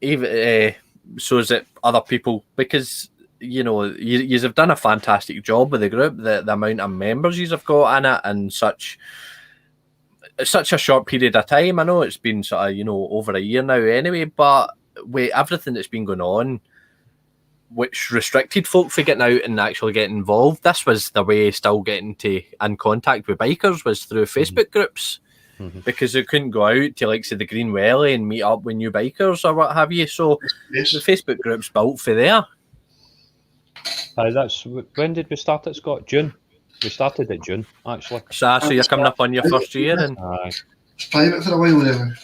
even so that other people, because you know you have done a fantastic job with the group, the amount of members you've got in it, and such a short period of time. I know it's been sort of, you know, over a year now anyway, but with everything that's been going on, which restricted folk from getting out and actually getting involved, this was the way still getting in contact with bikers, was through Facebook groups. Because they couldn't go out to, like, say, the Green Welly and meet up with new bikers or what have you. So the Facebook group's built for there. That's when did we start it, Scott? June. We started it June, actually. So you're coming up on your first year, and it's private for a while, whatever.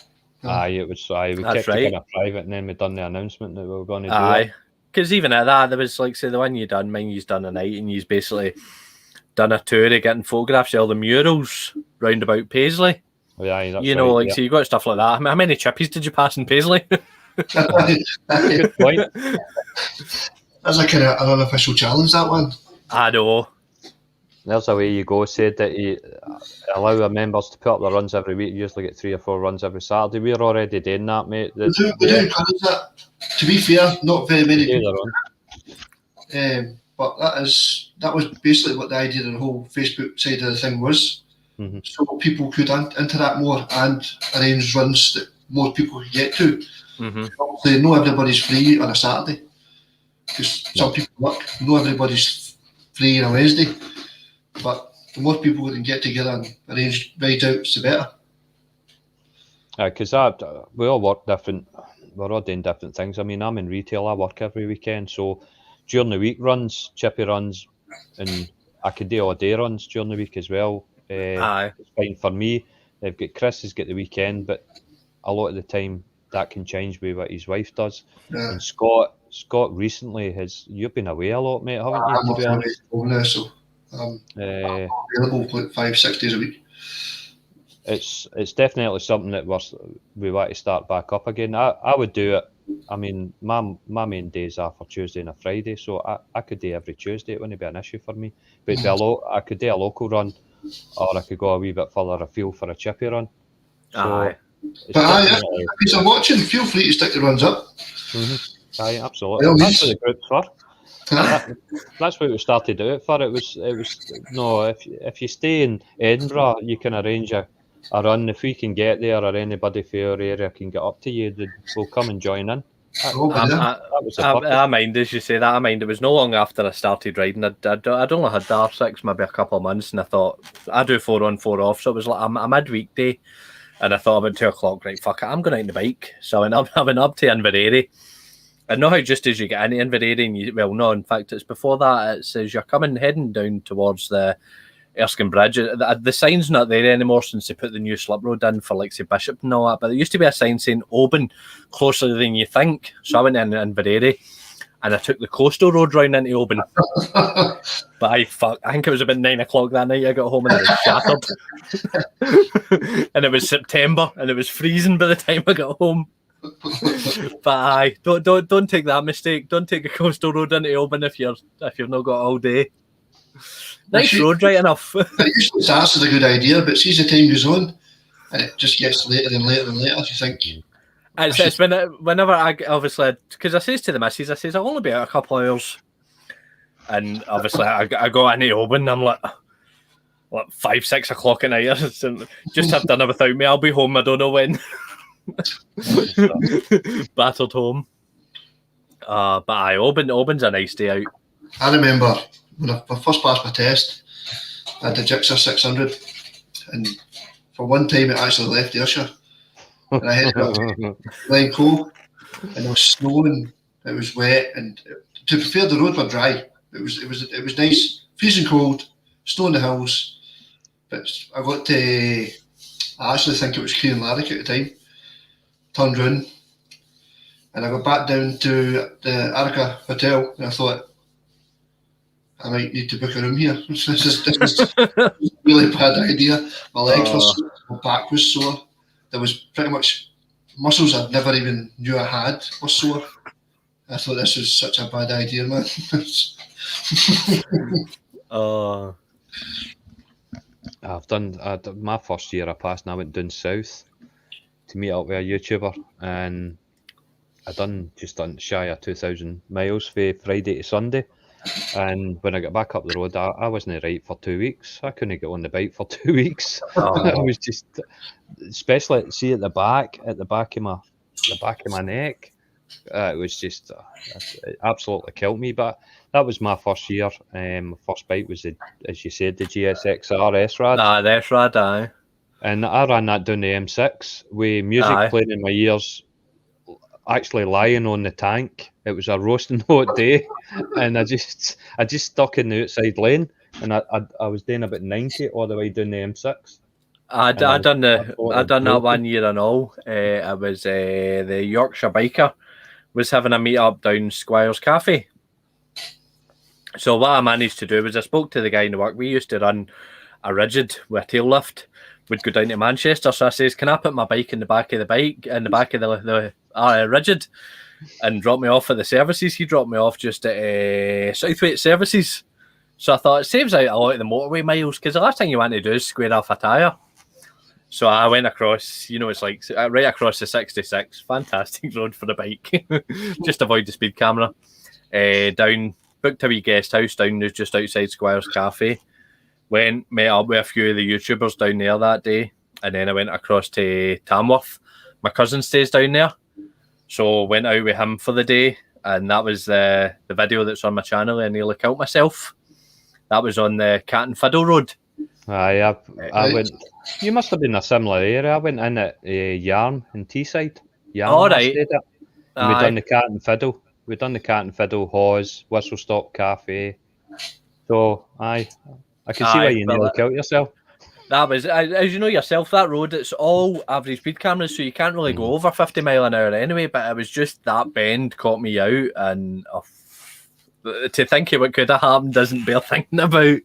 Aye, it was. Aye, we kept it kind of private, and then we done the announcement that we were going to do. Aye, because even at that, there was, like, say, the one you done, mine you's done a night, and you's basically done a tour of getting photographs of all the murals round about Paisley. Oh, yeah, that's you know, like, so you got stuff like that. How many chippies did you pass in Paisley? Good point. That's a kind of an unofficial challenge, that one. I know. There's a way you go. Said that you allow our members to put up their runs every week. You usually get 3 or 4 runs every Saturday. We're already doing that, mate. We do encourage that. To be fair, not very many people. But that was basically what the idea of the whole Facebook side of the thing was. So people could interact more and arrange runs that more people could get to. Obviously, not everybody's free on a Saturday, because some people work. Not everybody's free on a Wednesday. But the more people we can get together and arrange ride outs, the better. Because we all work different. We're all doing different things. I mean, I'm in retail. I work every weekend. So during the week runs, chippy runs, and I could do all day runs during the week as well. It's fine for me. They've got Chris has got the weekend, but a lot of the time that can change with what his wife does. Yeah. And Scott recently you've been away a lot, mate, haven't you? I'm away now, so available like 5-6 days a week. It's definitely something that we want to start back up again. I would do it. I mean, my main days are for Tuesday and a Friday, so I could do every Tuesday. It wouldn't be an issue for me. But I could do a local run, or I could go a wee bit further afield for a chippy run. So if you're watching, feel free to stick the runs up. Aye, absolutely. Well, that's what the group's for. That's what we started out for. It was no. If you stay in Edinburgh, you can arrange a run. If we can get there, or anybody from your area can get up to you, we'll come and join in. I mind, as you say that, I mind it was no long after I started riding. I'd only had the R6 maybe a couple of months, and I thought I do 4 on 4 off, so it was like a midweek day, and I thought about 2 o'clock, right, fuck it, I'm going out on the bike. So I went up to Inverary. I know how just as you get into Inverary, in fact it's before that, it says you're heading down towards the Erskine Bridge. The sign's not there anymore since they put the new slip road in for, like, say, Bishop and all that, but there used to be a sign saying Oban, closer than you think. So I went in Inverary and I took the coastal road round into Oban. But I think it was about 9 o'clock that night. I got home and it was shattered. And it was September and it was freezing by the time I got home. But don't take that mistake. Don't take a coastal road into Oban if you've not got all day. Nice road, right enough. It usually starts as a good idea, but see, as the time goes on, and it just gets later and later and later, you think. It's whenever I obviously, because I says to the missus, I'll only be out a couple of hours, and obviously I go into Oban, I'm like 5-6 o'clock at night, just have dinner without me. I'll be home. I don't know when. Battered home. But aye, Auburn's a nice day out. I remember when I first passed my test, I had the Gixxer 600, and for one time it actually left Ayrshire, and I headed up to Glencoe, and it was snowing, it was wet, and to be fair, the roads were dry. It was nice, freezing cold, snow in the hills, but I got to, I actually think it was Larrick at the time, turned round, and I got back down to the Arica Hotel, and I thought, I might need to book a room here. This is a really bad idea. My legs were sore, my back was sore. There was pretty much muscles I'd never even knew I had were sore. I thought this was such a bad idea, man. I've done my first year I passed, and I went down south to meet up with a YouTuber, and I done shy of 2,000 miles for Friday to Sunday. And when I got back up the road, I wasn't right for 2 weeks. I couldn't get on the bike for 2 weeks. I was just, especially see at the back of my neck. It was just it absolutely killed me. But that was my first year. My first bike was, as you said, the GSXR S-Rad. The S-Rad, aye. And I ran that down the M6 with music playing in my ears, actually lying on the tank. It was a roasting hot day, and I just stuck in the outside lane, and I was doing about 90 all the way down the M6. I done that 1 year and all. I was the Yorkshire biker was having a meet up down Squire's Cafe. So what I managed to do was I spoke to the guy in the work. We used to run a rigid with a tail lift. We'd go down to Manchester. So I says, can I put my bike in the back of the rigid, and drop me off at the services? He dropped me off just at Southwaite Services. So I thought it saves out a lot of the motorway miles, because the last thing you want to do is square off a tyre. So I went across, it's like right across the 66, fantastic road for the bike. Just avoid the speed camera. Down, booked a wee guest house down just outside Squire's Cafe. Met up with a few of the YouTubers down there that day, and then I went across to Tamworth. My cousin stays down there, so went out with him for the day, and that was the video that's on my channel. I nearly killed myself. That was on the Cat and Fiddle Road. I went. You must have been a similar area. I went in at Yarm in Teesside. All right. We done the Cat and Fiddle. We done the Cat and Fiddle, Hawes, Whistle Stop Cafe. So I can see why you nearly killed yourself. That was, as you know yourself, that road, it's all average speed cameras, so you can't really go over 50 mile an hour anyway, but it was just that bend caught me out, and to think of what could have happened doesn't bear thinking about.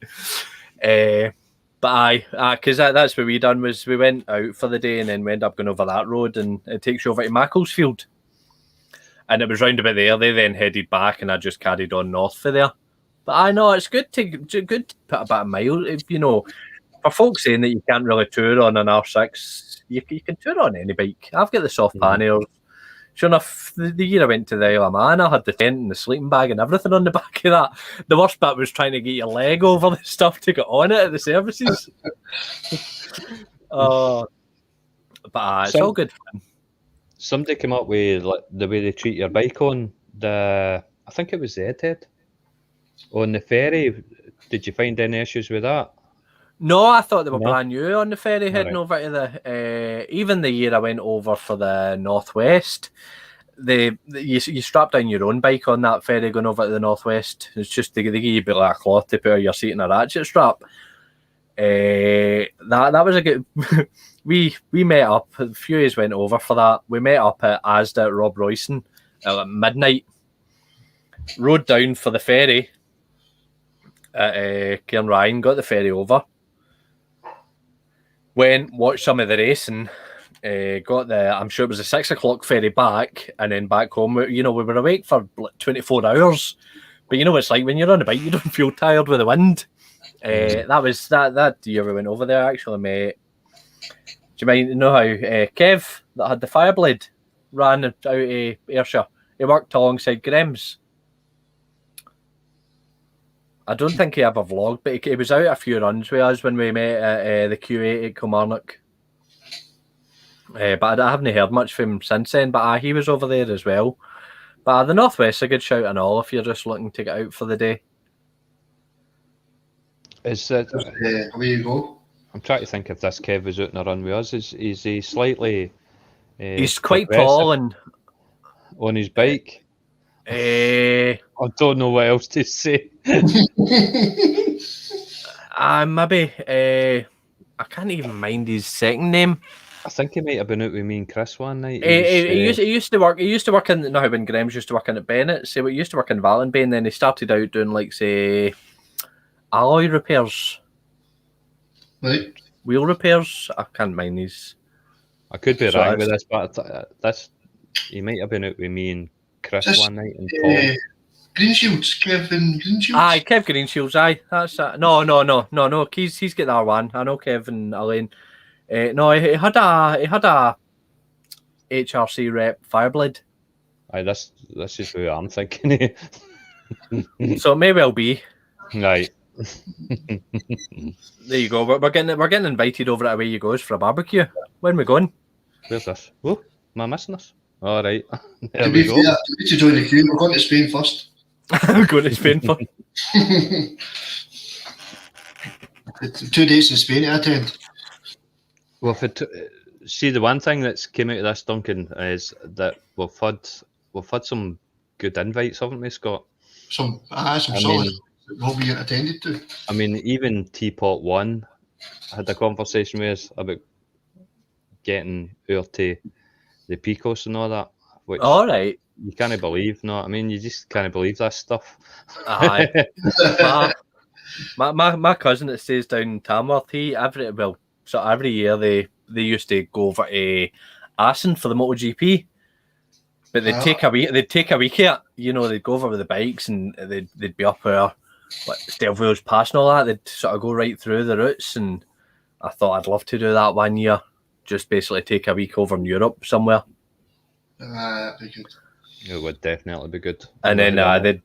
But because that's what we done, was we went out for the day, and then we ended up going over that road, and it takes you over to Macclesfield. And it was round about there. They then headed back, and I just carried on north for there. But I know it's good to put about a mile, for folks saying that you can't really tour on an R6, you can tour on any bike. I've got the soft panniers. Sure enough, the year I went to the Isle of Man, I had the tent and the sleeping bag and everything on the back of that. The worst bit was trying to get your leg over the stuff to get on it at the services. But it's all good fun. Somebody came up with the way they treat your bike on I think it was the Head. On the ferry, did you find any issues with that? No, I thought they were brand new on the ferry heading over to the... even the year I went over for the Northwest, you strap down your own bike on that ferry going over to the Northwest. It's just they give you a bit of a cloth to put on your seat and a ratchet strap. That was a good... we met up, a few years went over for that. We met up at Asda at Rob Royston at midnight. Rode down for the ferry at Cairn Ryan, got the ferry over. Went, watched some of the racing, got I'm sure it was a 6 o'clock ferry back, and then back home. We were awake for 24 hours. But what it's like when you're on a bike, you don't feel tired with the wind. That was that year we went over there, actually, mate. Do you know how Kev, that had the Fireblade, ran out of Ayrshire? He worked alongside Grims. I don't think he ever vlogged, but he was out a few runs with us when we met at the Q8 at Kilmarnock. But I haven't heard much from him since then, but he was over there as well. But the Northwest's a good shout and all if you're just looking to get out for the day. Is that? Away you go. I'm trying to think if this Kev is out on a run with us. Is he slightly? He's quite progressive tall and on his bike. I don't know what else to say. Maybe I can't even mind his second name. I think he might have been out with me and Chris one night. He used to work. He used to work in when Graham's used to work in at Bennett. So he used to work in Valenby, and then he started out doing like say alloy repairs, Right. wheel repairs. I can't mind these. I could be wrong with this, but he might have been out with me and Chris one night and Paul. Greenshields, Kevin Greenshields. Aye, Kev Greenshields. Aye, that's no. He's got that one. I know Kevin Elaine. No, he had a HRC rep Fireblade. Aye, this is who I'm thinking. So maybe I'll be Right. there. You go. We're getting invited over at Away You Goes for a barbecue. When we going? Where's this? Oh, am I missing this? All right. There To we be go. fair, we need to join the queue. We're going to Spain first. We're going to Spain for. 2 days in Spain to attend. Well, see, the one thing that's came out of this, Duncan, is that we've had some good invites, haven't we, Scott? Some solid that will be attended to. I mean, even Teapot One had a conversation with us about getting over to the Picos and all that. Which All right. you can't believe, no? I mean, you just can't believe this stuff. Aye. my cousin that stays down in Tamworth, every year they used to go over to Assen for the MotoGP, but they'd take a week here. You know, they'd go over with the bikes and they'd be up there, like Stelvio's Pass and all that. They'd sort of go right through the routes, and I thought I'd love to do that one year. Just basically take a week over in Europe somewhere. That'd be good. It would definitely be good. And then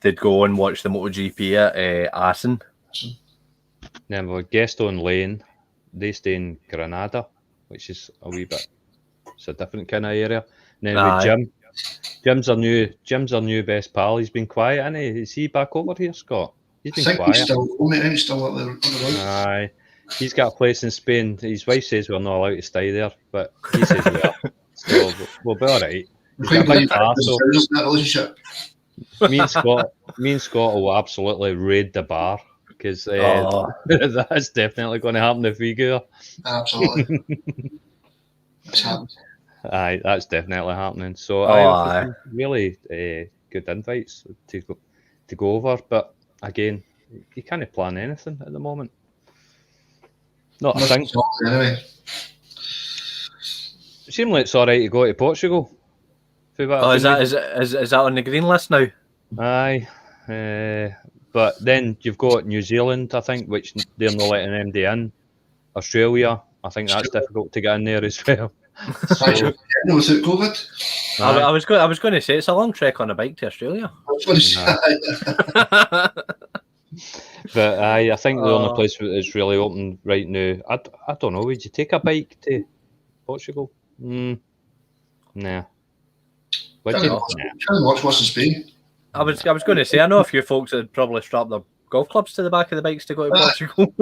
they'd go and watch the MotoGP at Assen. Then we've got Gaston Lane. They stay in Granada, which is a wee bit. It's a different kind of area. And then with Jim. Jim's our new best pal. He's been quiet, isn't he? Is he back over here, Scott? He's been quiet. He's still on the road. Aye. He's got a place in Spain. His wife says we're not allowed to stay there, but he says we are. So we'll be all right. Quite believe that relationship. Me and Scott will absolutely raid the bar because that's definitely going to happen if we go. Absolutely. That's happened. Aye, that's definitely happening. So really good invites to go over, but again, you can't plan anything at the moment. Not a thing. Anyway. It seems like it's all right to go to Portugal. Is that on the green list now? Aye, but then you've got New Zealand, I think, which they're not letting MD in. Australia, I think that's difficult to get in there as well. So, was it COVID? I was going to say it's a long trek on a bike to Australia. But I think the only place that's really open right now. I don't know. Would you take a bike to Portugal? Nah. Trying to watch what's in Spain. I was going to say I know a few folks that probably strap their golf clubs to the back of the bikes to go to Portugal.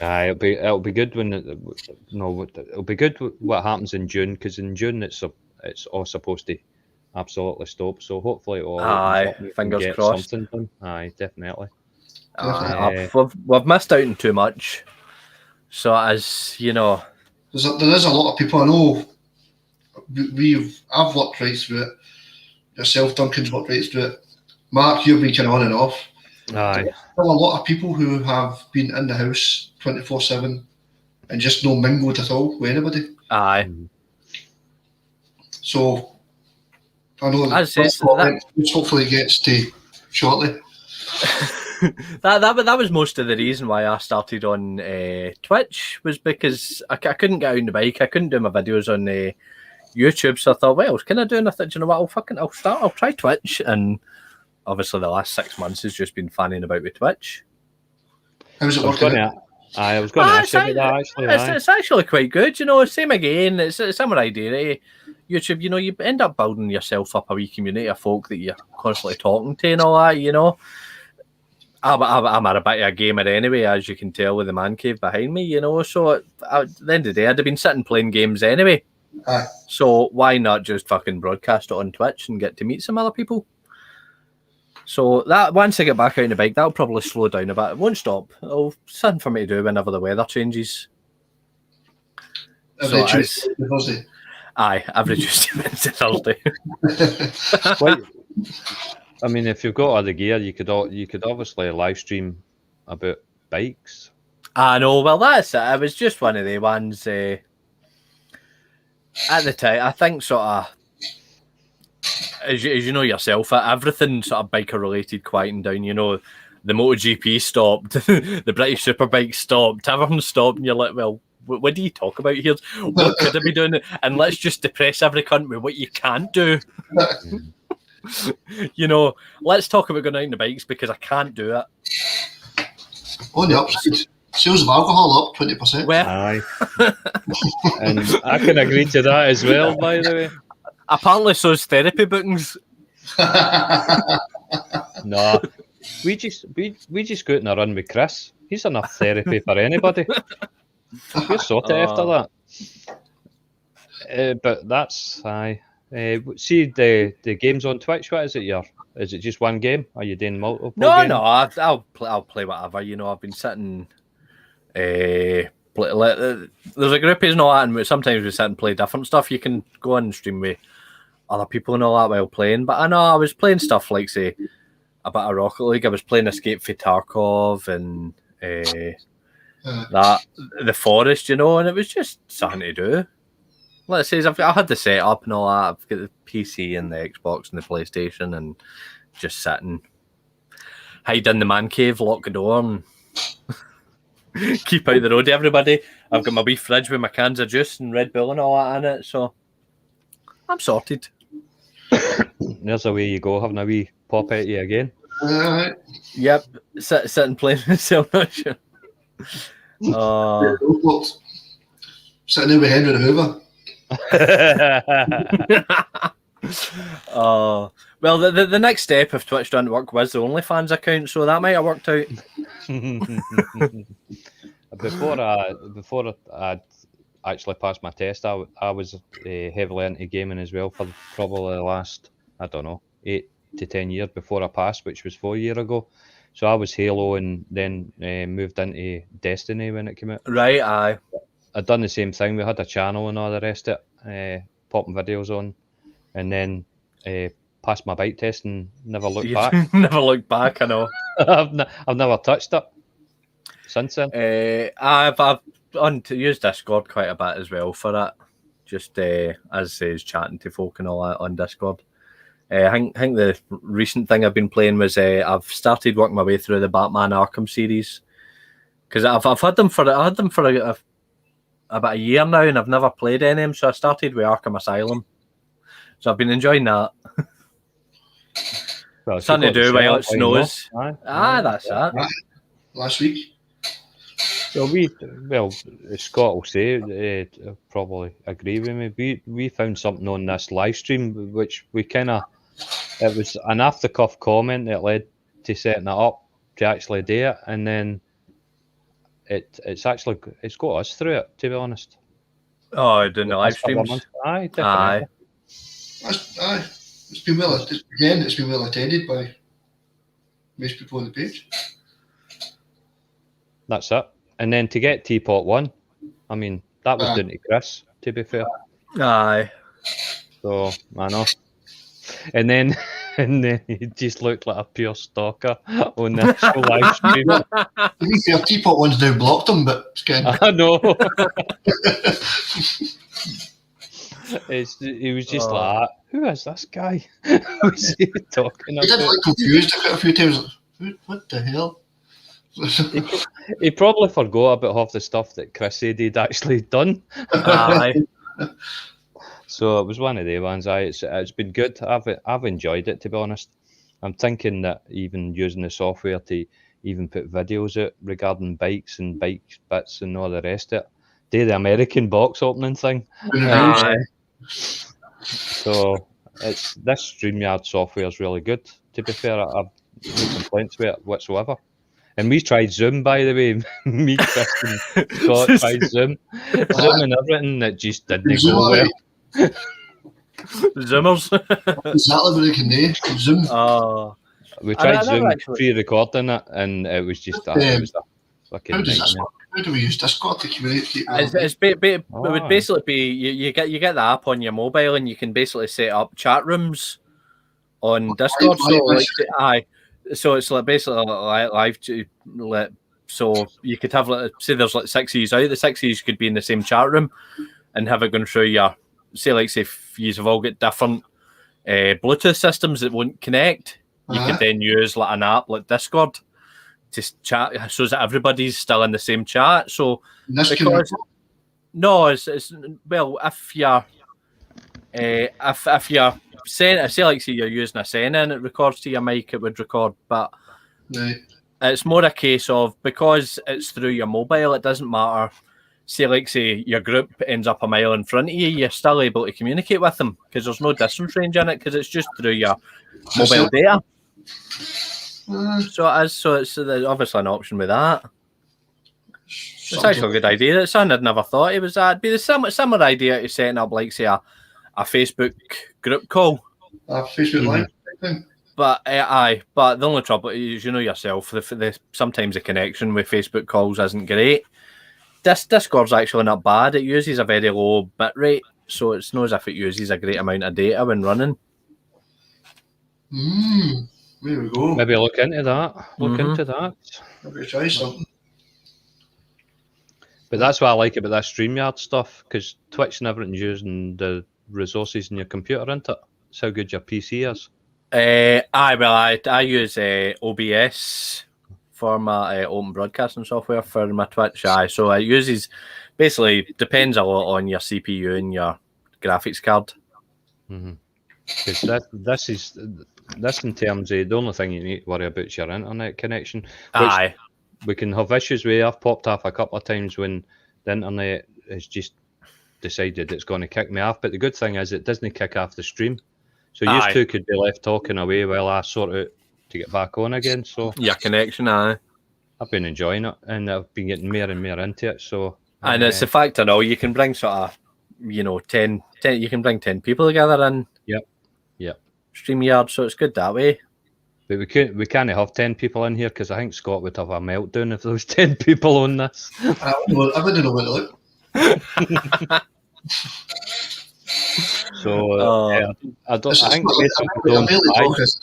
It'll be good it'll be good what happens in June, because in June it's all supposed to absolutely stop. So hopefully it'll fingers crossed. Something done. Aye, definitely. We've missed out on too much. So as you know, there is a lot of people I know. I've worked right through it. Yourself, Duncan's worked right through it. Mark, you've been kind of on and off. Aye. There's a lot of people who have been in the house 24/7 and just no mingled at all with anybody. Aye. So I know that hopefully gets to shortly. that was most of the reason why I started on Twitch, was because I couldn't get out on the bike. I couldn't do my videos on YouTube, so I thought, well, can I do anything? Do you know what? I'll try Twitch, and obviously the last 6 months has just been fanning about with Twitch. How's it working? I was going to ask you about that actually. It's actually quite good, you know. Same again. It's a similar idea. YouTube, you know, you end up building yourself up a wee community of folk that you're constantly talking to and all that, you know. I'm a bit of a gamer anyway, as you can tell with the man cave behind me, you know. So at the end of the day, I'd have been sitting playing games anyway. So why not just fucking broadcast it on Twitch and get to meet some other people? So that once I get back out on the bike, that'll probably slow down a bit. It won't stop. It'll something for me to do whenever the weather changes. Every Tuesday, Thursday. Aye, every Tuesday, Wednesday, Thursday. Well, I mean, if you've got other gear, you could obviously live stream about bikes. I know. Well, that's it. It was just one of the ones. At the time, I think sort of, as you know yourself, everything sort of biker related quieting down. You know, the MotoGP stopped, the British Superbike stopped, everything stopped, and you're like, well, what do you talk about here? What could I be doing? And let's just depress every cunt with what you can't do. You know, let's talk about going out on the bikes because I can't do it. On the upside, sales of alcohol up 20%. Well, Aye. And I can agree to that as well, by the way. Apparently so's therapy bookings. No. We just go out on a run with Chris. He's enough therapy for anybody. We're sorted after that. But that's aye. See the games on Twitch. What is it? Is it just one game? Are you doing multiple? No, I'll play whatever. You know, I've been sitting. There's a group and all that, and sometimes we sit and play different stuff. You can go on and stream with other people and all that while playing. But I know I was playing stuff like, say, a bit of Rocket League. I was playing Escape for Tarkov and that The Forest, you know, and it was just something to do. Let's say I had the setup and all that. I've got the PC and the Xbox and the PlayStation, and just sitting, hide in the man cave, lock the door, and keep out the road to everybody. I've got my wee fridge with my cans of juice and Red Bull and all that in it, so I'm sorted. There's a way you go, having a wee pop at you again. Yep, sit and play myself. Sitting there with Henry the Hoover. Well, the next step if Twitch didn't work was the OnlyFans account, so that might have worked out. Before I actually passed my test, I was heavily into gaming as well for probably the last, I don't know, 8 to 10 years before I passed, which was 4 years ago. So I was Halo and then moved into Destiny when it came out. Right, aye. I'd done the same thing. We had a channel and all the rest of it, popping videos on, and then passed my bike test and never looked back. Never looked back, I know. I've never touched it since then. I've used Discord quite a bit as well for it, just as is chatting to folk and all that on Discord. I think the recent thing I've been playing was I've started working my way through the Batman Arkham series, because I've had them for about a year now, and I've never played any of them. So I started with Arkham Asylum, so I've been enjoying that. Well, something to do while it snows. That's it. Last week. Well, Scott will say, probably agree with me. We found something on this live stream, which we it was an off the cuff comment that led to setting it up to actually do it, and then it's got us through it, to be honest. Oh, I didn't know live streams. Aye, definitely. Aye. It's been well attended by most people on the page. That's it. And then to get Teapot 1, I mean, that was down to Chris, to be fair. Aye. So, I know. And then he just looked like a pure stalker on the actual live stream. To be fair, Teapot 1's now blocked him, but it's good. I know. He was just like, who is this guy? Who's he talking about? He did look confused a few times. What the hell? He probably forgot about half the stuff that Chris said he'd actually done. Aye. So it was one of the ones. It's been good. I've enjoyed it, to be honest. I'm thinking that even using the software to even put videos out regarding bikes and bike bits and all the rest of it. Do the American box opening thing. So it's this StreamYard software is really good. To be fair, I've no complaints with it whatsoever. And we tried Zoom, by the way. Me, Chris, and Scott tried Zoom and everything. It just didn't go well. Zoomers. Exactly what you can do. Zoom. We tried Zoom pre-recording it, and it was just it was a fucking nightmare. How do we use Discord to communicate? It would basically be you get the app on your mobile, and you can basically set up chat rooms on Discord. So it's like basically live to let. So you could have say there's like 6 of you out. The 6 of you could be in the same chat room and have it going through your say if you have all got different Bluetooth systems that won't connect. You could then use like an app like Discord to chat so that everybody's still in the same chat. So no, it's well if you're Sena, say like you're using a Sena and it records to your mic, it would record, but it's more a case of because it's through your mobile, it doesn't matter. Say your group ends up a mile in front of you, you're still able to communicate with them because there's no distance range in it because it's just through your mobile data. So it's there's obviously an option with that. It's actually a good idea. It's something I'd never thought it was. It'd be the similar idea to setting up like say a Facebook group call. Facebook Live thing. But but the only trouble is you know yourself. Sometimes the connection with Facebook calls isn't great. Discord's actually not bad. It uses a very low bit rate, so it's not as if it uses a great amount of data when running. There we go. Maybe look into that. Into that. Maybe try something. But that's what I like about that StreamYard stuff, because Twitch and everything's using the resources in your computer, isn't it? It's how good your PC is. I use OBS for my open broadcasting software for my Twitch. So it uses basically depends a lot on your CPU and your graphics card. Because this in terms of the only thing you need to worry about is your internet connection. Which we can have issues with. I've popped off a couple of times when the internet has just decided it's going to kick me off. But the good thing is it doesn't kick off the stream. So you two could be left talking away while I sort out to get back on again. So your connection, I've been enjoying it, and I've been getting more and more into it. So and it's the fact you you can bring sort of 10 you can bring 10 people together in StreamYard, so it's good that way. But we can't have 10 people in here because I think Scott would have a meltdown if there was 10 people on this. I wouldn't know what to look. So I think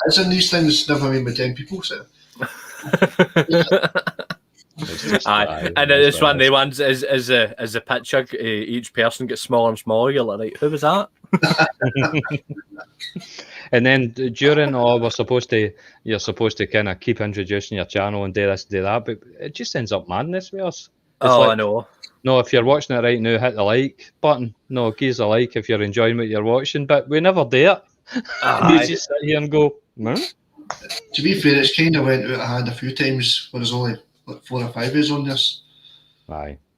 as in these things never mean with 10 people. So. And it's one of the ones as a picture, each person gets smaller and smaller. You're like, who was that? And then during you're supposed to kind of keep introducing your channel and do this, do that, but it just ends up madness with us. I know. No, if you're watching it right now, hit the like button. No, give us a like if you're enjoying what you're watching, but we never do it. We just sit here and go, To be fair, it's kind of went out of hand a few times when there's only like 4 or 5 of us on this.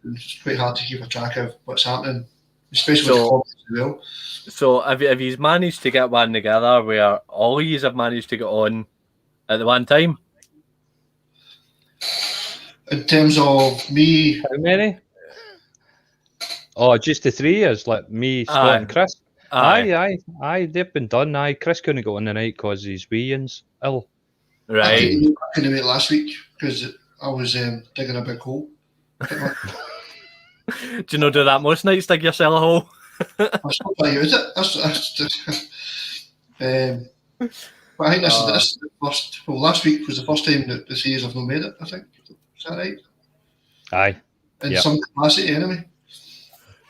It's quite hard to keep a track of what's happening, especially with comments as well. So have you managed to get one together where all of you have managed to get on at the one time? In terms of me, how many? Oh, just the 3 years, like me, Scott, and Chris. Aye, they've been done. Chris couldn't go on the night because his wean's ill. Right. I couldn't make last week because I was digging a big hole. Do you not do that most nights, dig yourself a hole? I still try to use it. But I think this is the first. Well, last week was the first time that the series have not made it. I think is that right? Aye. In some capacity, anyway.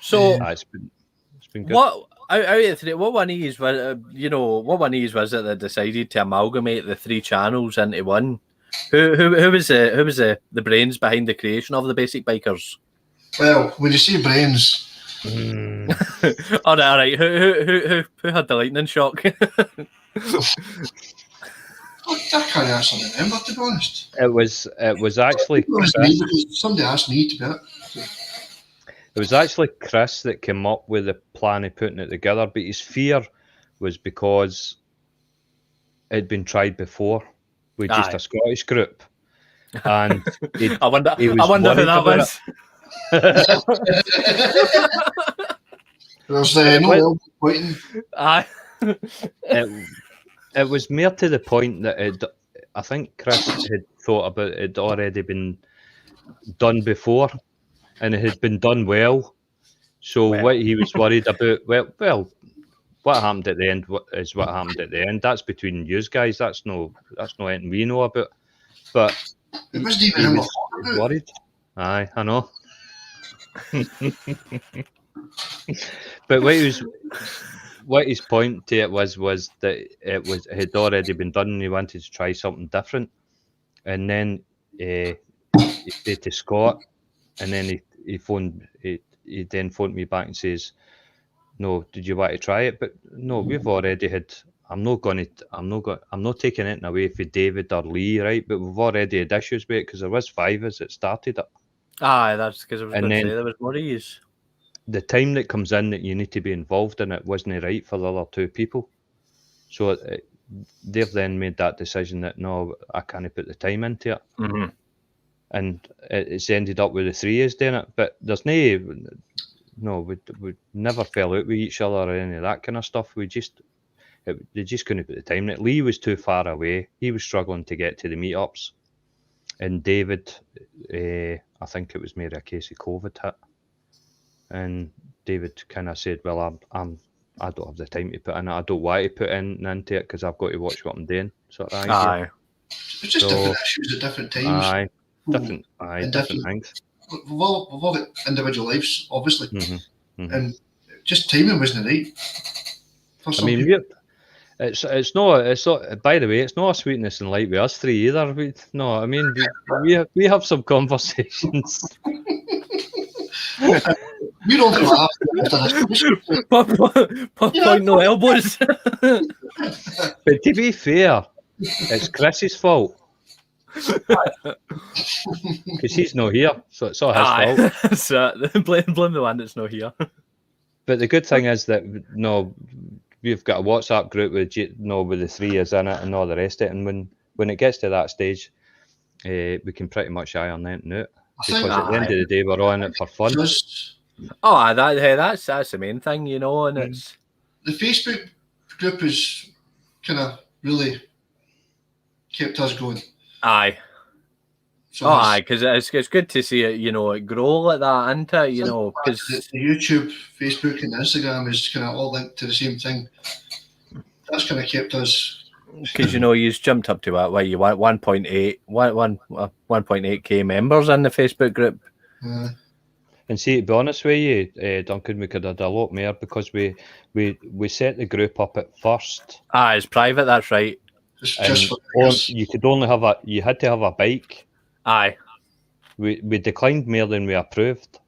So it's been good. What out of the 3? What one of these was what one of these was it that decided to amalgamate the 3 channels into one? Who was the brains behind the creation of the Basic Bikers? Well, when you say brains. All right. Who had the lightning shock? I can't actually remember, to be honest. It was actually somebody asked me to do it. It was actually Chris that came up with the plan of putting it together, but his fear was because it'd been tried before with just a Scottish group. And I wonder he was who worried that about was. There's no elbow pointing. Aye. It was more to the point that I think Chris had thought about it had already been done before, and it had been done well. So what he was worried about, well, what happened at the end is what happened at the end. That's between you guys. That's no anything we know about. But It wasn't even he him was worried. Aye, I know. But what his point to it was that it had already been done and he wanted to try something different. And then he said to Scott, and then he then phoned me back and says, "No, did you want to try it?" But no, we've already had. I'm not taking it away for David or Lee, right? But we've already had issues with it because there was 5 as it started it. Aye, that's because I was And going to then say there was more of yous. The time that comes in that you need to be involved in it wasn't right for the other 2 people. So they've then made that decision that no, I can't put the time into it. Mm-hmm. And it's ended up with the 3 years doing it. But there's we never fell out with each other or any of that kind of stuff. They just couldn't put the time in it. Lee was too far away. He was struggling to get to the meetups. And David, I think it was maybe a case of COVID hit. And David kind of said, "Well, I don't have the time to put in it. I don't want to put into it because I've got to watch what I'm doing." Sort of idea. Aye. It's just different issues at different times. Aye, different things. We've all got individual lives, obviously, and just timing wasn't right. I mean, it's not. By the way, it's not a sweetness and light with us 3 either. We have some conversations. We don't laugh after this. Point no elbows. But to be fair, it's Chris's fault because he's not here, so it's all his fault. So blame the one that's not here. But the good thing is that we've got a WhatsApp group with the 3 years in it and all the rest of it, and when it gets to that stage, we can pretty much iron that out. Because at the end of the day, we're on it for fun. That's the main thing, and it's the Facebook group is kind of really kept us going. Aye. So aye, because it's good to see it, it grow like that, isn't it? Because the YouTube, Facebook, and Instagram is kind of all linked to the same thing. That's kind of kept us. Because you've jumped up to what you want 1.8k members in the Facebook group. And see, to be honest with you, Duncan, we could have done a lot more because we set the group up at first. It's private. That's right. You had to have a bike. Aye. We declined more than we approved.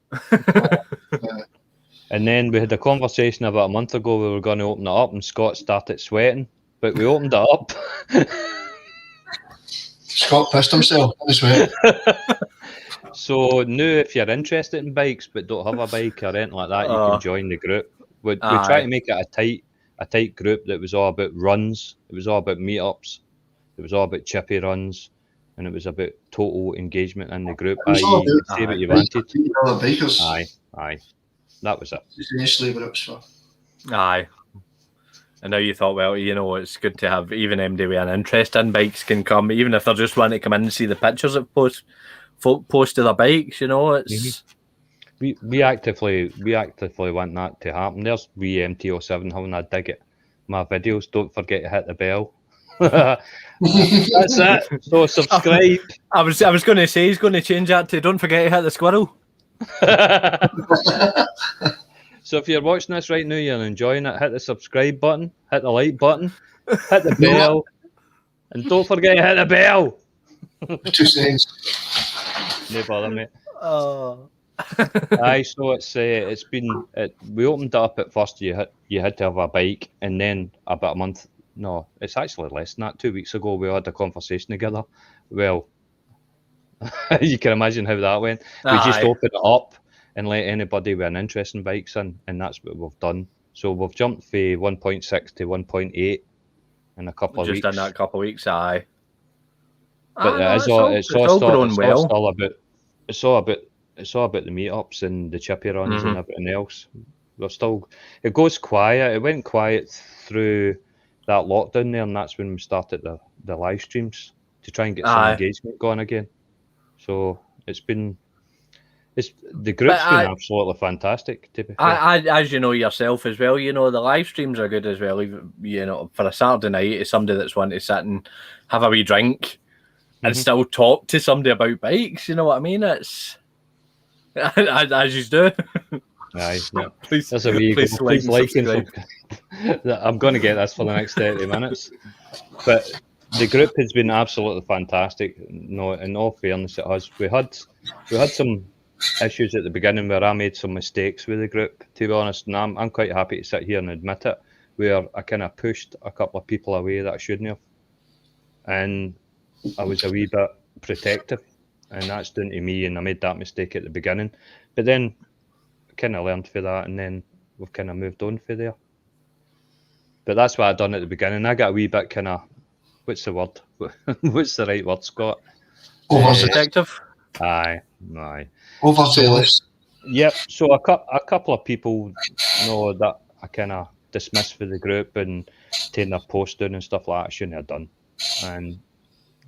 And then we had a conversation about a month ago. We were going to open it up, and Scott started sweating. But we opened it up. Scott pissed himself. So now, if you're interested in bikes but don't have a bike or anything like that, you can join the group. We try to make it a tight group that was all about runs. It was all about meetups. It was all about chippy runs, and it was about total engagement in the group. Say what you wanted. Aye. That was it. Initially, what it was for. Aye. And now you thought, well, it's good to have even MD with an interest in bikes can come, even if they're just wanting to come in and see the pictures that folk post of their bikes. It's we actively want that to happen. There's MT07 having a dig at my videos. Don't forget to hit the bell. That's it. So subscribe. I was going to say he's going to change that to don't forget to hit the squirrel. So if you're watching this right now, you're enjoying it, hit the subscribe button, hit the like button, hit the bell, and don't forget to hit the bell. 2 seconds. No bother, mate. Oh. Aye, so it's been. We opened it up at first. You had to have a bike, and then about a month. No, it's actually less than that. 2 weeks ago, we had a conversation together. Well, you can imagine how that went. We just opened it up. and let anybody with an interest in bikes in, and that's what we've done. So we've jumped from 1.6 to 1.8 in a couple of Just weeks. in that couple of weeks, aye. But No, it's all grown well. It's all about the meetups and the chippy runs and everything else. It goes quiet. It went quiet through that lockdown there, and that's when we started the live streams to try and get some engagement going again. So the group's been absolutely fantastic, to be fair. As you know yourself as well, you know, the live streams are good as well. You know, for a Saturday night, it's somebody that's wanting to sit and have a wee drink and still talk to somebody about bikes. You know what I mean? It's as you do. Aye, yeah. Please, There's a wee please like and subscribe. I'm going to get this for the next 30 minutes. But the group has been absolutely fantastic. No, in all fairness, it has. We had some issues at the beginning where I made some mistakes with the group, to be honest, and I'm quite happy to sit here and admit it, where I kind of pushed a couple of people away that I shouldn't have. And I was a wee bit protective, and that's down to me, and I made that mistake at the beginning. But then kind of learned for that, and then we've kind of moved on for there. But that's what I done at the beginning. I got a wee bit kind of, what's the word? What's the right word, Scott? Protective. Aye. Overzealous. Yep. So a couple of people know that I kind of dismissed for the group and taking their post down and stuff like that. I shouldn't have done, and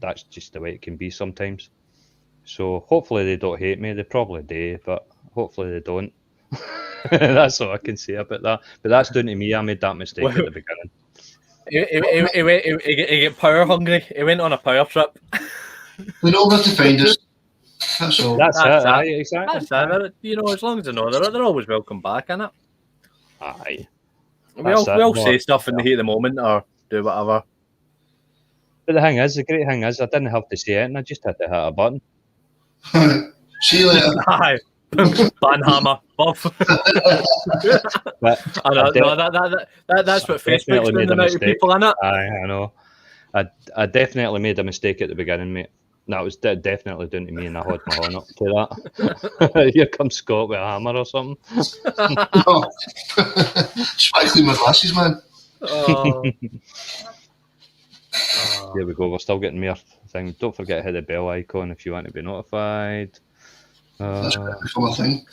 that's just the way it can be sometimes. So hopefully they don't hate me. They probably do, but hopefully they don't. That's all I can say about that. But that's down to me. I made that mistake at the beginning. He get power hungry. He went on a power trip. We know where to find us. That's all. That's it. That's Aye, exactly. That's it. You know, as long as they know, they're always welcome back, innit? Aye. We'll say stuff in the heat of the moment or do whatever. But the great thing is, I didn't have to say it, and I just had to hit a button. See you later. Aye. Banhammer. Buff. But That's what Facebook's doing now to people, innit? Aye, I know. I definitely made a mistake at the beginning, mate. That was definitely down to me, and I had my horn up to that. Here comes Scott with a hammer or something. No. Try to clean my glasses, man. There we go. We're still getting more things. Don't forget to hit the bell icon if you want to be notified. That's for my thing.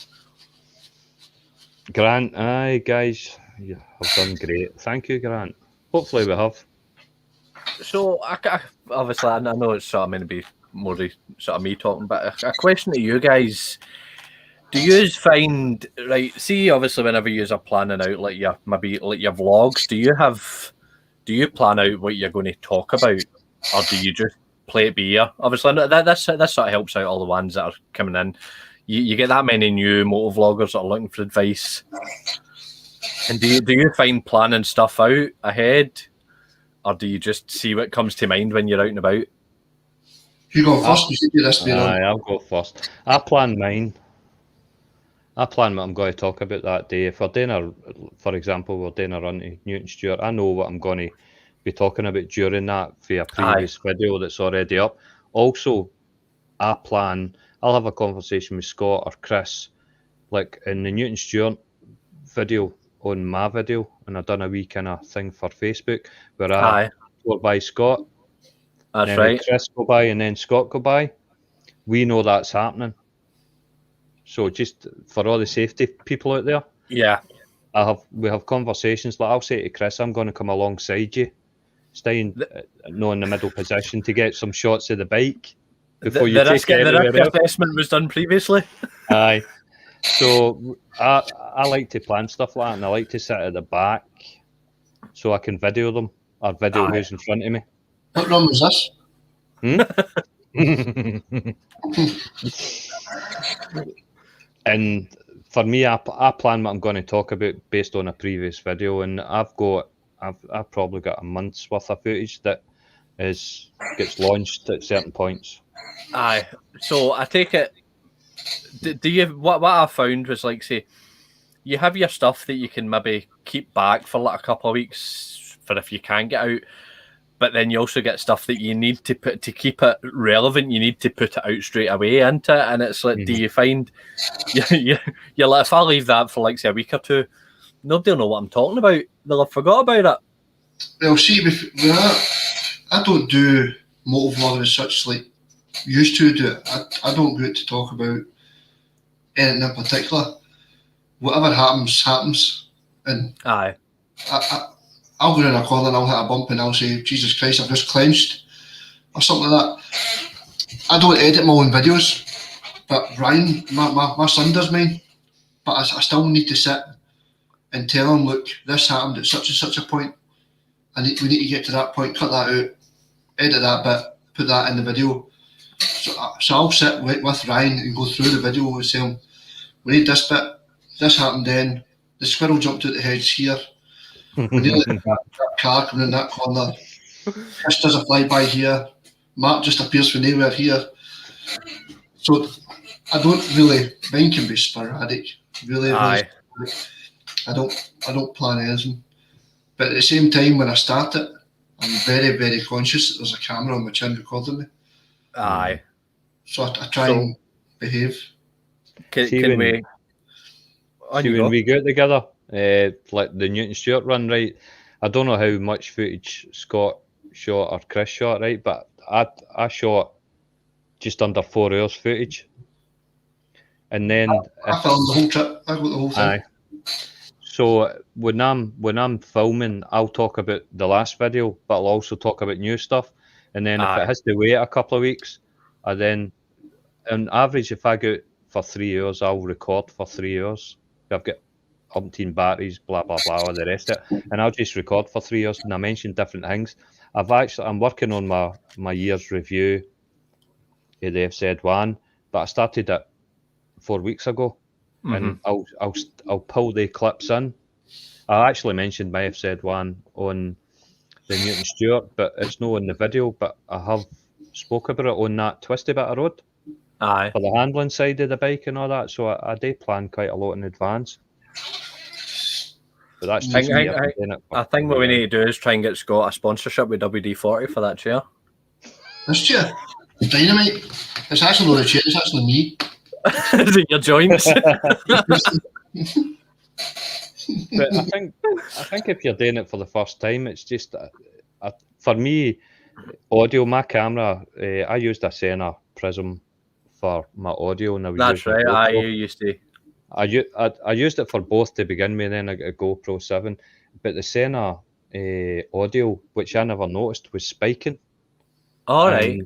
Grant, aye, guys, you have done great. Thank you, Grant. Hopefully we have. So, obviously, I know it's sort of meant to be more sort of me talking, but a question to you guys. Do you find, right, see, obviously, whenever you are planning out, like your vlogs, do you plan out what you're going to talk about, or do you just play it by ear? Obviously, that sort of helps out all the ones that are coming in. You get that many new motor vloggers that are looking for advice. And do you find planning stuff out ahead, or do you just see what comes to mind when you're out and about? You go first. You should do this. Aye, I'll go first. I plan mine. I plan what I'm going to talk about that day. If we're doing for example, we're doing a run to Newton Stewart, I know what I'm going to be talking about during that for a previous video that's already up. Also, I'll have a conversation with Scott or Chris, like in the Newton Stewart video on my video, and I've done a wee kind of thing for Facebook where I go by Scott. That's then right. Chris go by and then Scott go by. We know that's happening. So just for all the safety people out there, we have conversations. Like I'll say to Chris, I'm going to come alongside you, staying in the middle position to get some shots of the bike before you take it anywhere else. The risk assessment was done previously. Aye. So I like to plan stuff like that, and I like to sit at the back so I can video them or video who's in front of me. What run was this? And for me, I plan what I'm going to talk about based on a previous video, and I've probably got a month's worth of footage that gets launched at certain points. Aye. So I take it. Do you what I found was like, say, you have your stuff that you can maybe keep back for like a couple of weeks for if you can get out. but then you also get stuff that you need to put to keep it relevant. You need to put it out straight away into it, and it's like, do you find you're like, if I leave that for like say a week or two, nobody will know what I'm talking about. They'll have forgot about it. Well, see, with that, I don't do motovlogging as such, like used to do it. I don't go out to talk about anything in particular. Whatever happens, happens. And Aye. I'll go in a corner and I'll hit a bump and I'll say, Jesus Christ, I've just clenched, or something like that. I don't edit my own videos, but Ryan, my son does mine, but I still need to sit and tell him, look, this happened at such and such a point. We need to get to that point, cut that out, edit that bit, put that in the video. So I'll sit with Ryan and go through the video and say, we need this bit, this happened then, the squirrel jumped out the hedge here, we nearly had that car coming in that corner, Chris does a flyby here, Mark just appears from nowhere here. So I don't really, mine can be sporadic, really. I don't plan anything. But at the same time, when I start it, I'm very, very conscious that there's a camera on my chin recording me. Aye. So I try and behave. When we go together, like the Newton Stewart run, right? I don't know how much footage Scott shot or Chris shot, right? But I shot just under 4 hours footage. And then I filmed the whole trip. I got the whole thing. Aye. So when I'm filming, I'll talk about the last video, but I'll also talk about new stuff. And then if it has to wait a couple of weeks, I then, on average, if I go out for 3 hours, I'll record for 3 hours. I've got umpteen batteries, blah blah blah, all the rest of it, and I'll just record for 3 hours. And I mention different things. I'm working on my year's review of the FZ1, but I started it 4 weeks ago. And I'll pull the clips in. I actually mentioned my FZ1 on the Newton Stewart, but it's not in the video. But I have spoke about it on that twisty bit of road. Aye. For the handling side of the bike and all that. So I do plan quite a lot in advance. But that's just me. I think what we need to do is try and get Scott a sponsorship with WD-40 for that chair. This chair, dynamite. It's actually not a chair. It's actually me. Is it your joints? But I think if you're doing it for the first time, it's just for me, audio. My camera, I used a Sena Prism for my audio, and That's right. You used to. I used it for both to begin with, and then I got a GoPro 7. But the Sena audio, which I never noticed, was spiking. All right.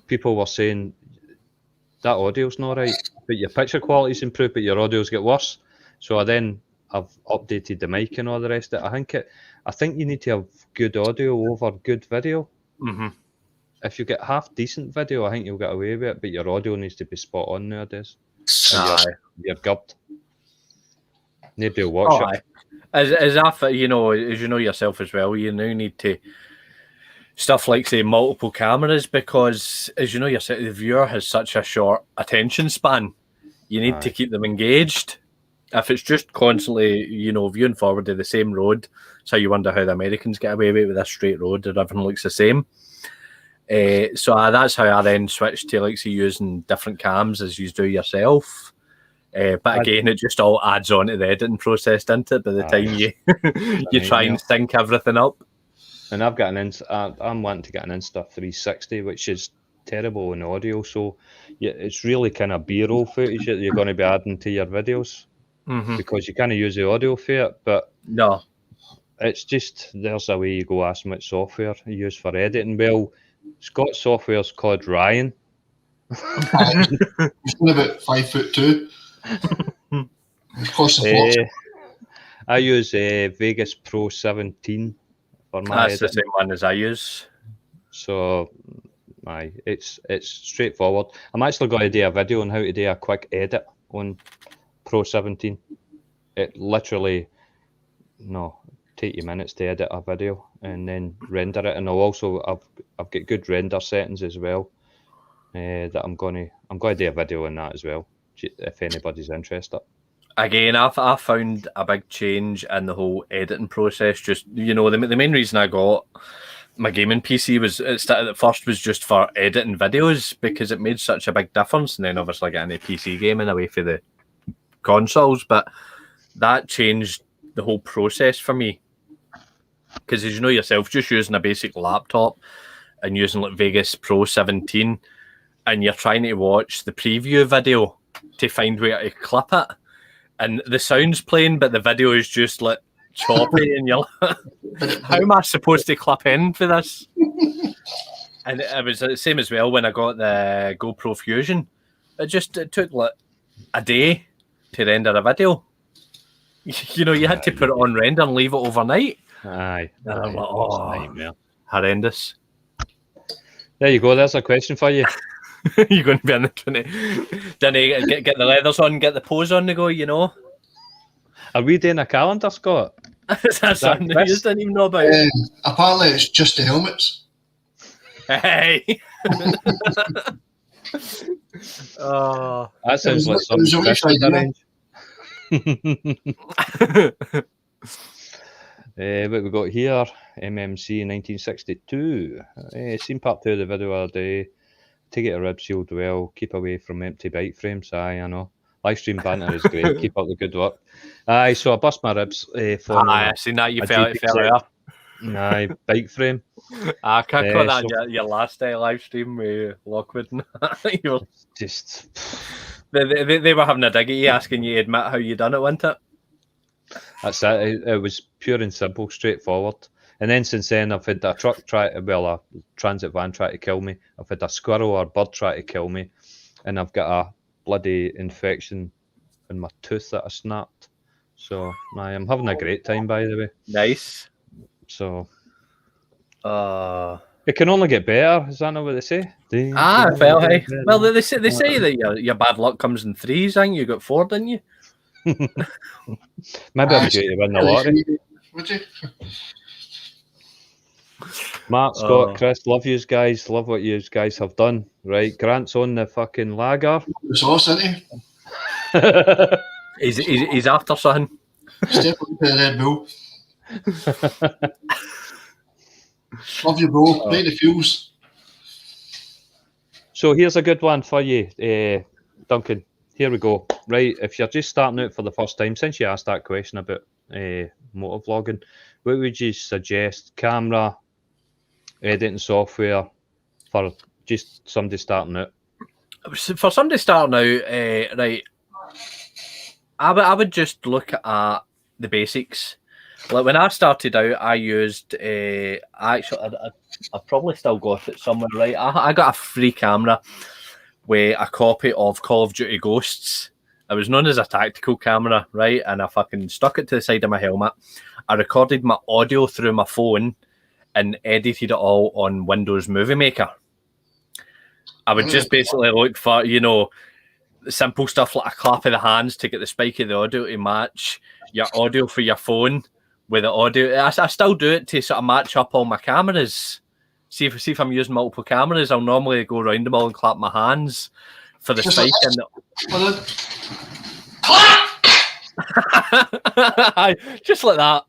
People were saying that audio's not right, but your picture quality's improved, but your audio's get worse. So I've updated the mic and all the rest of it. I think you need to have good audio over good video. Mm-hmm. If you get half decent video, I think you'll get away with it, but your audio needs to be spot on nowadays. You're gubbed. Nobody will watch it. As you know yourself as well, you now need to stuff like, say, multiple cameras, because as you know yourself, the viewer has such a short attention span. You need to keep them engaged. If it's just constantly, viewing forward to the same road, so you wonder how the Americans get away with a straight road and everything looks the same. So that's how I then switched to using different cams as you do yourself. But again, it just all adds on to the editing process, doesn't it? By the time you try and sync everything up. And I've got I'm wanting to get an Insta360, which is terrible in audio. So it's really kind of B-roll footage that you're going to be adding to your videos, because you can't use the audio for it. But no, it's just there's a way you go ask them what software you use for editing. Well, Scott's software's called Ryan. He's only about 5'2". It costs a fortune. I use Vegas Pro 17 for my That's editing. the same one as I use. So, it's straightforward. I'm actually going to do a video on how to do a quick edit on Pro 17. It literally, take you minutes to edit a video and then render it. And I've got good render settings as well. That I'm going to do a video on that as well, if anybody's interested. Again, I found a big change in the whole editing process. Just the main reason I got my gaming PC was it started at first was just for editing videos because it made such a big difference, and then obviously getting a PC gaming away for the consoles. But that changed the whole process for me because, as you know yourself, just using a basic laptop and using like Vegas Pro 17, and you're trying to watch the preview video to find where to clip it, and the sound's playing, but the video is just like choppy, and you're like, how am I supposed to clip in for this? And it was the same as well when I got the GoPro Fusion. It took like a day to render a video. You know, you had to put it on render and leave it overnight. Aye. And I'm like, oh, nightmare. Horrendous. There you go. There's a question for you. You're going to be in the 20. Didn't get the leathers on, get the pose on the go, you know? Are we doing a calendar, Scott? That's something you just didn't even know about. Apparently, it's just the helmets. Hey! Oh, That sounds like It was something a Chris wish would arrange. What we got here, MMC 1962. Seen part 2 of the video other day. Take it a rib sealed well. Keep away from empty bike frames. Aye, I know. Live stream banter is great. Keep up the good work. Aye, so I bust my ribs for I seen that. You fell out. Aye, bike frame. I can't call that your last live stream with Lockwood. You were just they were having a dig at you, asking you to admit how you done it, wasn't it? That's it. It was pure and simple, straightforward. And then since then, I've had a a transit van try to kill me. I've had a squirrel or bird try to kill me, and I've got a bloody infection in my tooth that I snapped. So I am having a great time, by the way. Nice. So it can only get better. Is that not what they say? Well, hey. Well, they say that your bad luck comes in threes. I think you got 4, didn't you? Maybe I'll be due to win the lottery. Would you? Mark, Scott, Chris, love you guys. Love what you guys have done. Right, Grant's on the fucking lager. The sauce, isn't he? He's after something. Step up to the Red Bull. Love you, bro. Play the fuels. So here's a good one for you, Duncan. Here we go. Right, if you're just starting out for the first time, since you asked that question about motovlogging, what would you suggest? Camera, editing software for just somebody starting out? For somebody starting out, right, I would just look at the basics. Like when I started out, I used I probably still got it somewhere. Right, I got a free camera with a copy of Call of Duty Ghosts. It was known as a tactical camera, right? And I fucking stuck it to the side of my helmet. I recorded my audio through my phone and edited it all on Windows Movie Maker. I would just basically look for, simple stuff like a clap of the hands to get the spike of the audio to match your audio for your phone with the audio. I still do it to sort of match up all my cameras. See if I'm using multiple cameras, I'll normally go around them all and clap my hands for the spike and just like that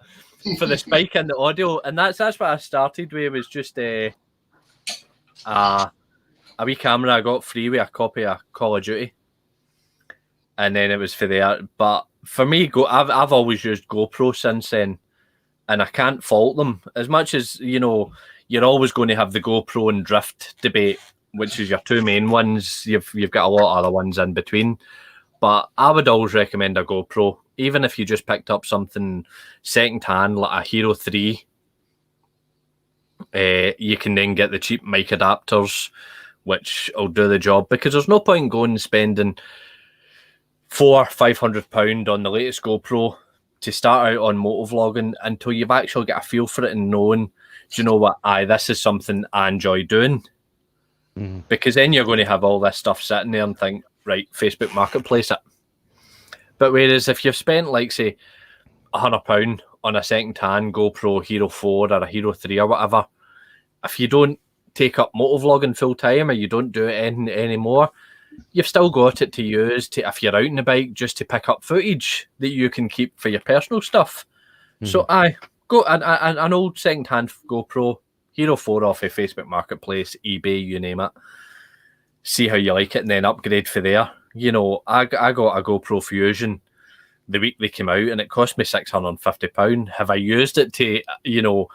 for the spike and the audio. And that's what I started with. It was just a wee camera I got free with a copy of Call of Duty, and then it was for there. But for me, I've always used GoPro since then, and I can't fault them as much as You're always going to have the GoPro and drift debate, which is your two main ones. You've got a lot of other ones in between, but I would always recommend a GoPro, even if you just picked up something second hand like a Hero 3. You can then get the cheap mic adapters, which will do the job, because there's no point in going and spending £400-500 on the latest GoPro to start out on motovlogging until you've actually got a feel for it and knowing, do you know what, this is something I enjoy doing. Because then you're going to have all this stuff sitting there and think, right, Facebook Marketplace it. But whereas if you've spent, like, say, £100 on a second-hand GoPro Hero 4 or a Hero 3 or whatever, if you don't take up motovlogging full-time or you don't do it anymore, you've still got it to use if you're out on the bike, just to pick up footage that you can keep for your personal stuff. So go an old second-hand GoPro, Hero 4 off a Facebook Marketplace, eBay, you name it. See how you like it, and then upgrade for there. You know, I got a GoPro Fusion the week they came out, and it cost me £650. Have I used it to, you know,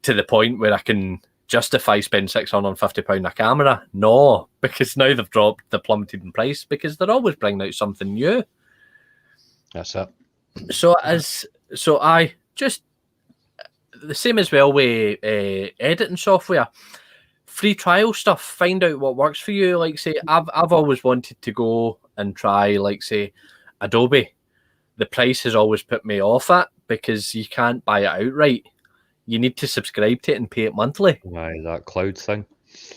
to the point where I can justify spending £650 on a camera? No, because now they've dropped the plummeted in price because they're always bringing out something new. That's it. So I just the same as well with editing software. Free trial stuff. Find out what works for you. Like say, I've always wanted to go and try, like say, Adobe. The price has always put me off it because you can't buy it outright. You need to subscribe to it and pay it monthly. Aye, that cloud thing.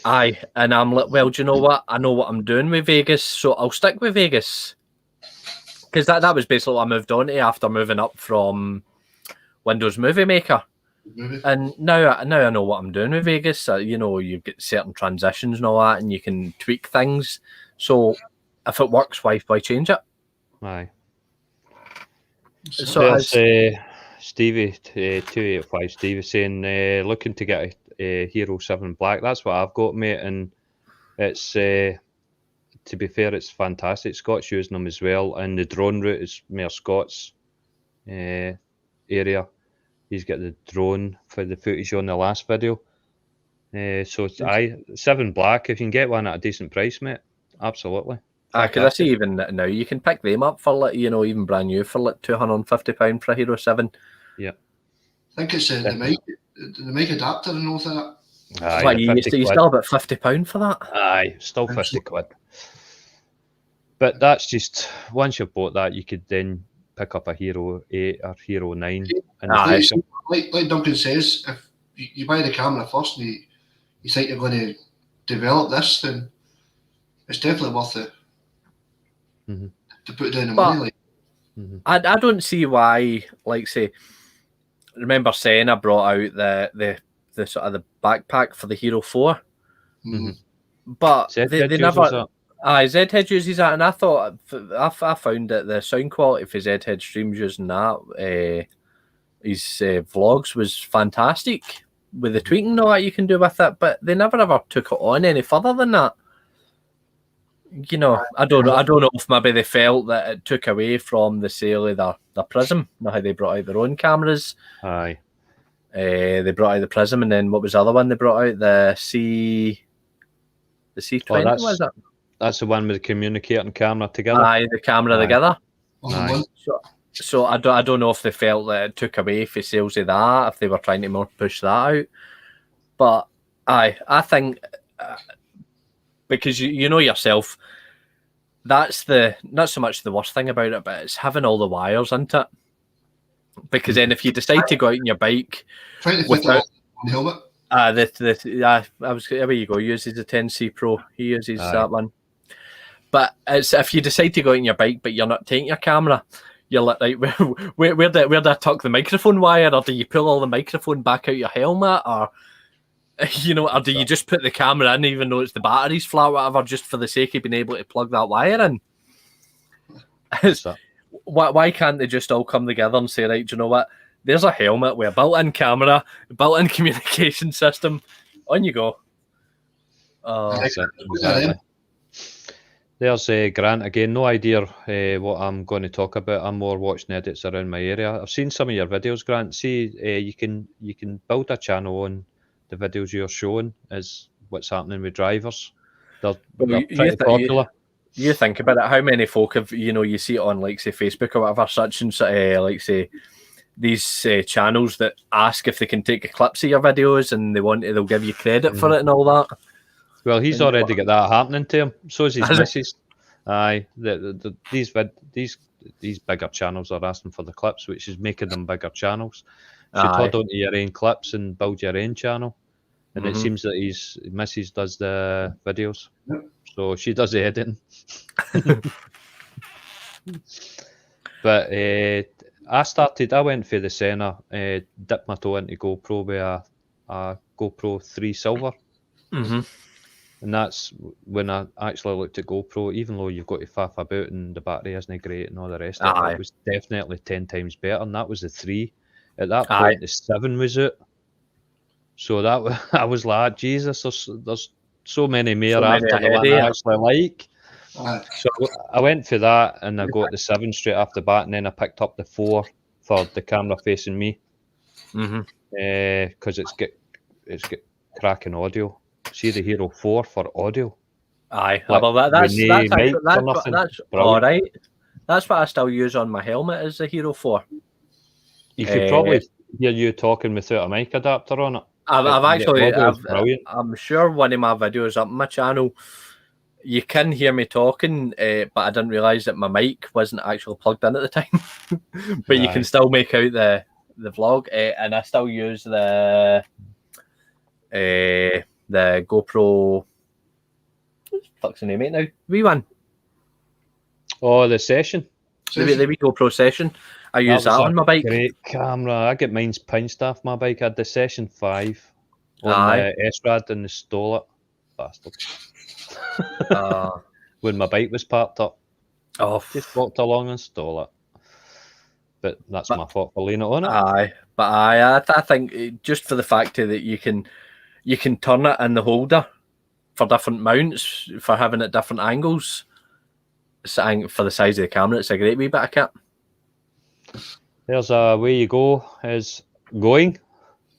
Aye, and I'm like, well, do you know what? I know what I'm doing with Vegas, so I'll stick with Vegas. Because that was basically what I moved on to after moving up from Windows Movie Maker. And now I know what I'm doing with Vegas. You know, you get certain transitions and all that, and you can tweak things. So if it works, why change it? Aye. So there's Stevie 285 Stevie saying looking to get a Hero 7 Black. That's what I've got, mate, and it's to be fair, it's fantastic. Scott's using them as well, and the drone route is more Scott's area. He's got the drone for the footage on the last video. So it's 7 Black. If you can get one at a decent price, mate, absolutely. Because I see even now you can pick them up for like, you know, even brand new for like £250 for a Hero 7. Yeah. I think it's the mic adapter and all that. Aye, What, you still about £50 for that? Aye, still 50 quid. But that's just, once you've bought that, you could then pick up a Hero 8 or Hero 9. And like Duncan says, if you buy the camera first and you think you're going to develop this, then it's definitely worth it to put down the money. Like. I don't see why, like say, remember Sena brought out the sort of the backpack for the Hero 4, but they never. Zhead uses that, and I thought I found that the sound quality for Zhead streams using that his vlogs was fantastic with the tweaking and all that you can do with it, but they never ever took it on any further than that. You know, I don't know if maybe they felt that it took away from the sale of the Prism. Know how they brought out their own cameras. Aye. They brought out the Prism, and then what was the other one they brought out? The C20. Was it? That's the one with the communicating camera together. Aye, the camera together. Aye. So I don't know if they felt that it took away for sales of that, if they were trying to more push that out. But I think because you know yourself, that's not so much the worst thing about it, but it's having all the wires into it. Because then if you decide to go out on your bike without helmet. There you go. He uses the 10C Pro. He uses that one. But it's if you decide to go out on your bike, but you're not taking your camera, you're like, where do I tuck the microphone wire, or do you pull all the microphone back out your helmet, or you know, or do you just put the camera in even though it's the battery's flat, whatever, just for the sake of being able to plug that wire in? Why can't they just all come together and say, right, do you know what? There's a helmet with a built-in camera, built-in communication system. On you go. Exactly. There's Grant again. No idea what I'm going to talk about. I'm more watching edits around my area. I've seen some of your videos, Grant. See, you can build a channel on the videos you're showing as what's happening with drivers. They're pretty popular. You think about it. How many folk have you see it on like say Facebook or whatever, such and like say these channels that ask if they can take clips of your videos and they'll give you credit for it and all that. Well, he's already got that happening to him. So is his missus. Aye, these bigger channels are asking for the clips, which is making them bigger channels. So you turn onto your own clips and build your own channel. And it seems that his missus does the videos. So she does the editing. But I went for the Sena, dipped my toe into GoPro with a GoPro 3 Silver. And that's when I actually looked at GoPro, even though you've got to faff about and the battery isn't great and all the rest of it, it was definitely 10 times better. And that was the 3. At that point, the 7 was out. So I was like, Jesus, there's so many more So many after the ahead one of I you. actually like. Aye. So I went for that, and I got the 7 straight off the bat, and then I picked up the 4 for the camera facing me, because it's got cracking audio. See the Hero 4 for audio. Aye, Like, well, with that's no actually, mics or nothing. that's all Brilliant. right. That's what I still use on my helmet as the Hero 4. You could probably hear you talking without a mic adapter on it. I've The actually, audio is brilliant. I'm sure one of my videos up on my channel, you can hear me talking, but I didn't realise that my mic wasn't actually plugged in at the time. But you can Right. still make out the vlog, and I still use the GoPro. What the fuck's the name of it now? Wee one. Oh, the session. The wee GoPro session. I use that was on a my bike. Great camera. I get mine's pinched off my bike. I had the Session 5 on Aye. the S-Rad and they stole it. Bastard. Uh, When my bike was parked up. oh, Just walked along and stole it. But that's my fault for leaning on it. aye, but I think just for the fact that you can turn it in the holder for different mounts, for having it different angles. For the size of the camera, it's a great wee bit of kit. There's a way you go is going.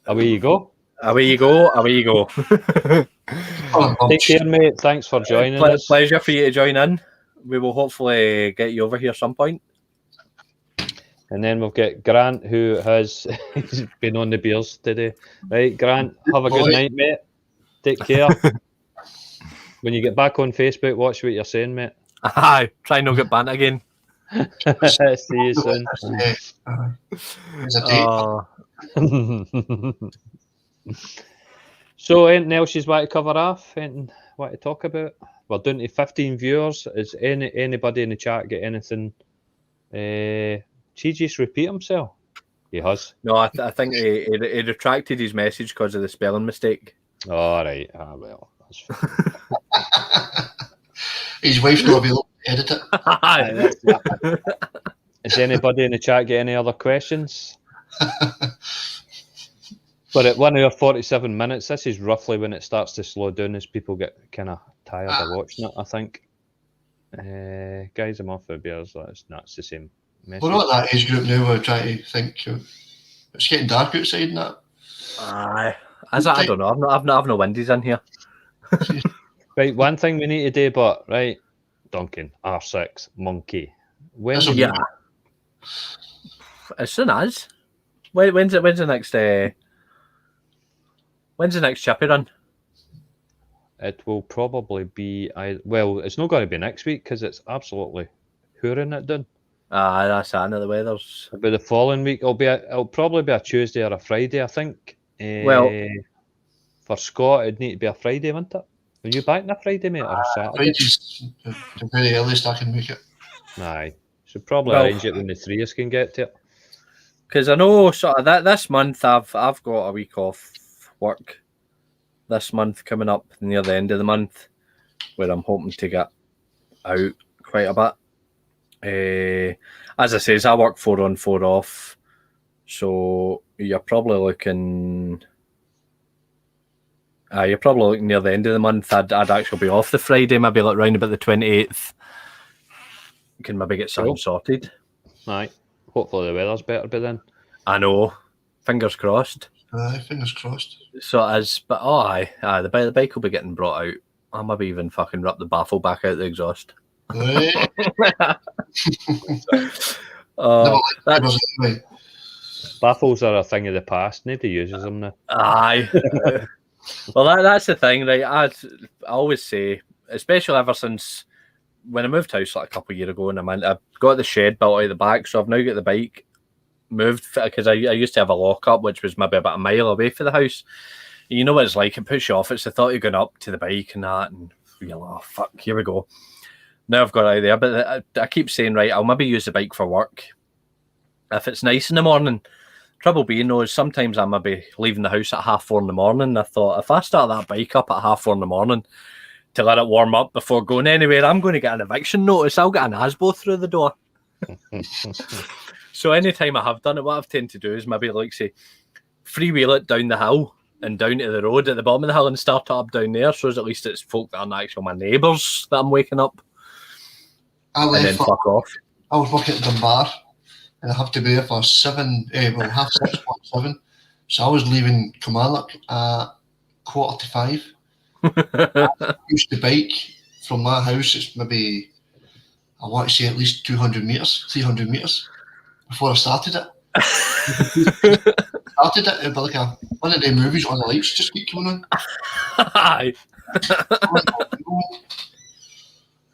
Away you go. Away you go, away you go. Take care, mate. Thanks for joining us. Pleasure for you to join in. We will hopefully get you over here some point. And then we've got Grant, who has he's been on the beers today. Right, Grant, have a good night, mate. Take care. When you get back on Facebook, watch what you're saying, mate. Aye, try not get banned again. See you soon. There's a date. So, anything else you want to cover off? Anything want to talk about? We're down to 15 viewers. Is anybody in the chat get anything? Chi repeat himself? He has. No, I think he retracted his message because of the spelling mistake. All right. Ah, well, that's fine. His wife's not available to edit it. Aye. Does anybody in the chat get any other questions? But at 1 hour 47 minutes, this is roughly when it starts to slow down as people get kind of tired of watching it, I think. Guys, I'm off for beers. That's the same message. We're not that age group now. We're trying to think. It's getting dark outside and that. Aye. I don't know. I've no windies in here. Right, one thing we need to do, but right, Duncan, R6, Monkey. When's Yeah. As soon as. When's the next when's the next chippy run? It will probably be well, it's not going to be next week because it's absolutely hooring it down. That's the end of the weather's. It'll be the following week. It'll probably be a Tuesday or a Friday, I think. Well, for Scott, it'd need to be a Friday, wouldn't it? Are you back on a Friday, mate, or a Saturday? Friday's the very earliest I can make it. Aye. Should probably arrange it when the three of us can get to it. Because I know sort of that this month I've got a week off work this month coming up near the end of the month where I'm hoping to get out quite a bit. As I says, I work 4 on 4 off, so you're probably looking near the end of the month. I'd actually be off the Friday, maybe like round about the 28th. You can maybe get something sorted. Aye. Hopefully the weather's better by then. I know. Fingers crossed. Fingers crossed. So as, but the bike will be getting brought out. I'll maybe even fucking rip the baffle back out the exhaust. Right. Baffles are a thing of the past. Nobody uses them now. Aye. Well, that's the thing, right? I always say, especially ever since when I moved house like a couple of years ago, and I've got the shed built out the back, so I've now got the bike moved because I used to have a lock-up, which was maybe about a mile away from the house. You know what it's like, it puts you off. It's the thought of going up to the bike and that, and you're like, oh, fuck, here we go. Now I've got out there, but I keep saying, right, I'll maybe use the bike for work if it's nice in the morning. Trouble being, though, is sometimes I maybe leaving the house at 4:30 in the morning. I thought, if I start that bike up at 4:30 in the morning to let it warm up before going anywhere, I'm going to get an eviction notice. I'll get an ASBO through the door. So anytime I have done it, what I've tended to do is maybe, like, say, freewheel it down the hill and down to the road at the bottom of the hill and start up down there. So at least it's folk that aren't actually my neighbours that I'm waking up. I And then left. fuck off. I was working at Dunbar, and I have to be there for 6:7. So I was leaving Kilmarnock at 4:45. I used the bike from my house. It's maybe, I want to say at least 200 metres, 300 metres before I started it. It'd be like one of the movies on the lights just keep coming on. Aye.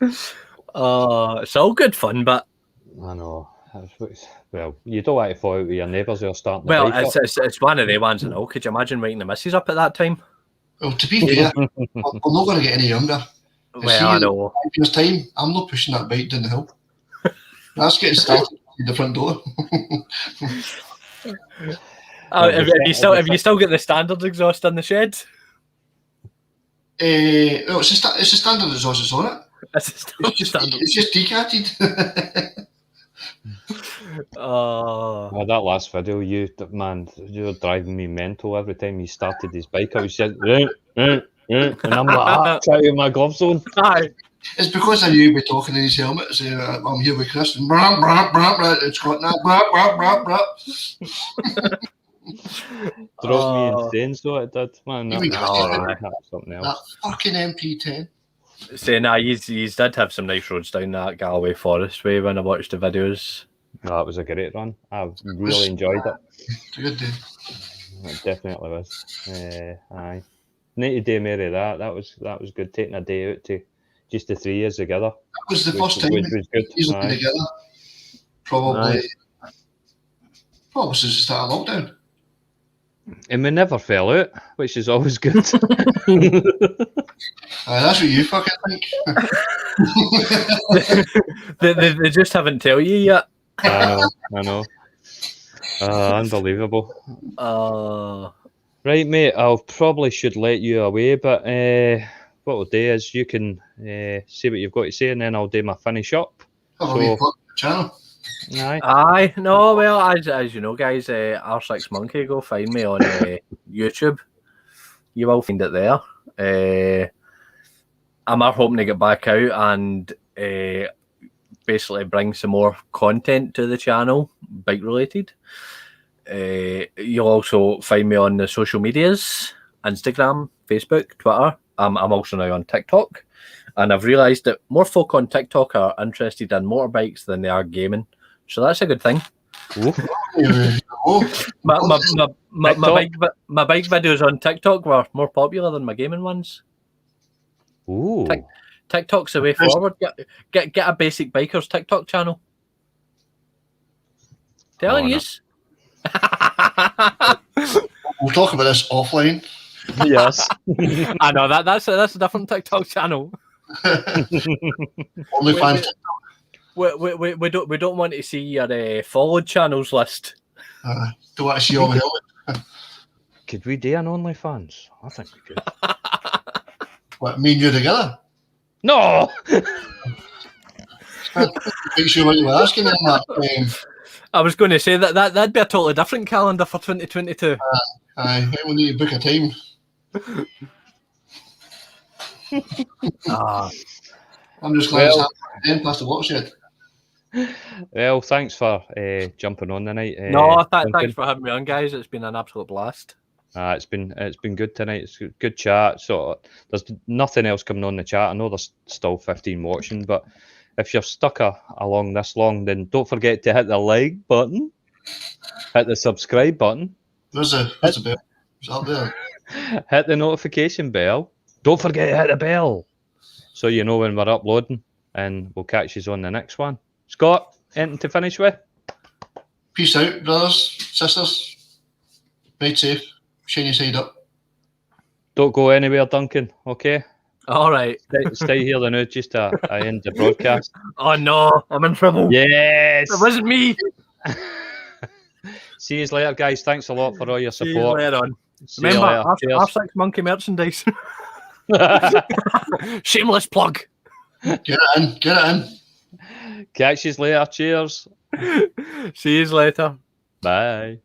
It's all good fun, but I know. Well, you don't want to fall out with your neighbours who are starting to well, bike up. it's one of the ones and all. Could you imagine waking the missus up at that time? Well, to be fair, I'm not going to get any younger. Well, I know. 5 years' time, I'm not pushing that bike down the hill. That's getting started at the front door. Have you still got the standard exhaust in the shed? Well, it's a standard exhaust that's on it. It's just decatted. Oh, that last video, you were driving me mental every time he started his bike up. He said, and I'm like, trying with my gloves on. Aye. It's because I knew he'd be talking in his helmet. So I'm here with Chris. And it's got that. Drove me insane, so it did, man. That's something else. That fucking MP10. Sena, you did have some nice roads down that Galway Forest way when I watched the videos. No, it was a great run. I really enjoyed it. It's a good day. It definitely was. Aye. Need to do more of that. That was good. Taking a day out to just the three years together. That was the first time which was good. he's been together. Probably since the start of lockdown. And we never fell out, which is always good. That's what you fucking think. they just haven't tell you yet. I know. Unbelievable. Right, mate, I'll probably should let you away, but what we'll do is you can see what you've got to say, and then I'll do my finish up. Channel. Aye, no, well, as you know, guys, R6 Monkey, go find me on YouTube. You will find it there. I'm hoping to get back out and basically bring some more content to the channel, bike related. You'll also find me on the social medias, Instagram, Facebook, Twitter. I'm also now on TikTok, and I've realised that more folk on TikTok are interested in motorbikes than they are gaming. So that's a good thing. My bike videos on TikTok were more popular than my gaming ones. Ooh. TikTok's the way forward. Get a basic bikers TikTok channel. Telling you. We'll talk about this offline. Yes. I know that's a different TikTok channel. Only fans. We don't want to see your followed channels list. Don't want to see all the helmet. Could we do an OnlyFans? I think we could. What, me and you together? No! Make sure what you were asking them that. I was going to say that'd be a totally different calendar for 2022. Aye, we'll need to book a time. I'm just glad it's 10 past the watershed. Well, thanks for jumping on tonight. Thanks for having me on, guys. It's been an absolute blast. It's been good tonight. It's a good chat. So there's nothing else coming on the chat. I know there's still 15 watching, but if you're stuck along this long, then don't forget to hit the like button, hit the subscribe button. There's a bell. It's up there. Hit the notification bell. Don't forget to hit the bell, so you know when we're uploading, and we'll catch you on the next one. Scott, anything to finish with? Peace out, brothers, sisters. Ride safe. Shine your side up. Don't go anywhere, Duncan, okay? All right. Stay here now, just to end the broadcast. Oh, no. I'm in trouble. Yes. It wasn't me. See you later, guys. Thanks a lot for all your support. See you later on. Remember, R6 Monkey merchandise. Shameless plug. Get it in. Catch you later. Cheers. See you later. Bye.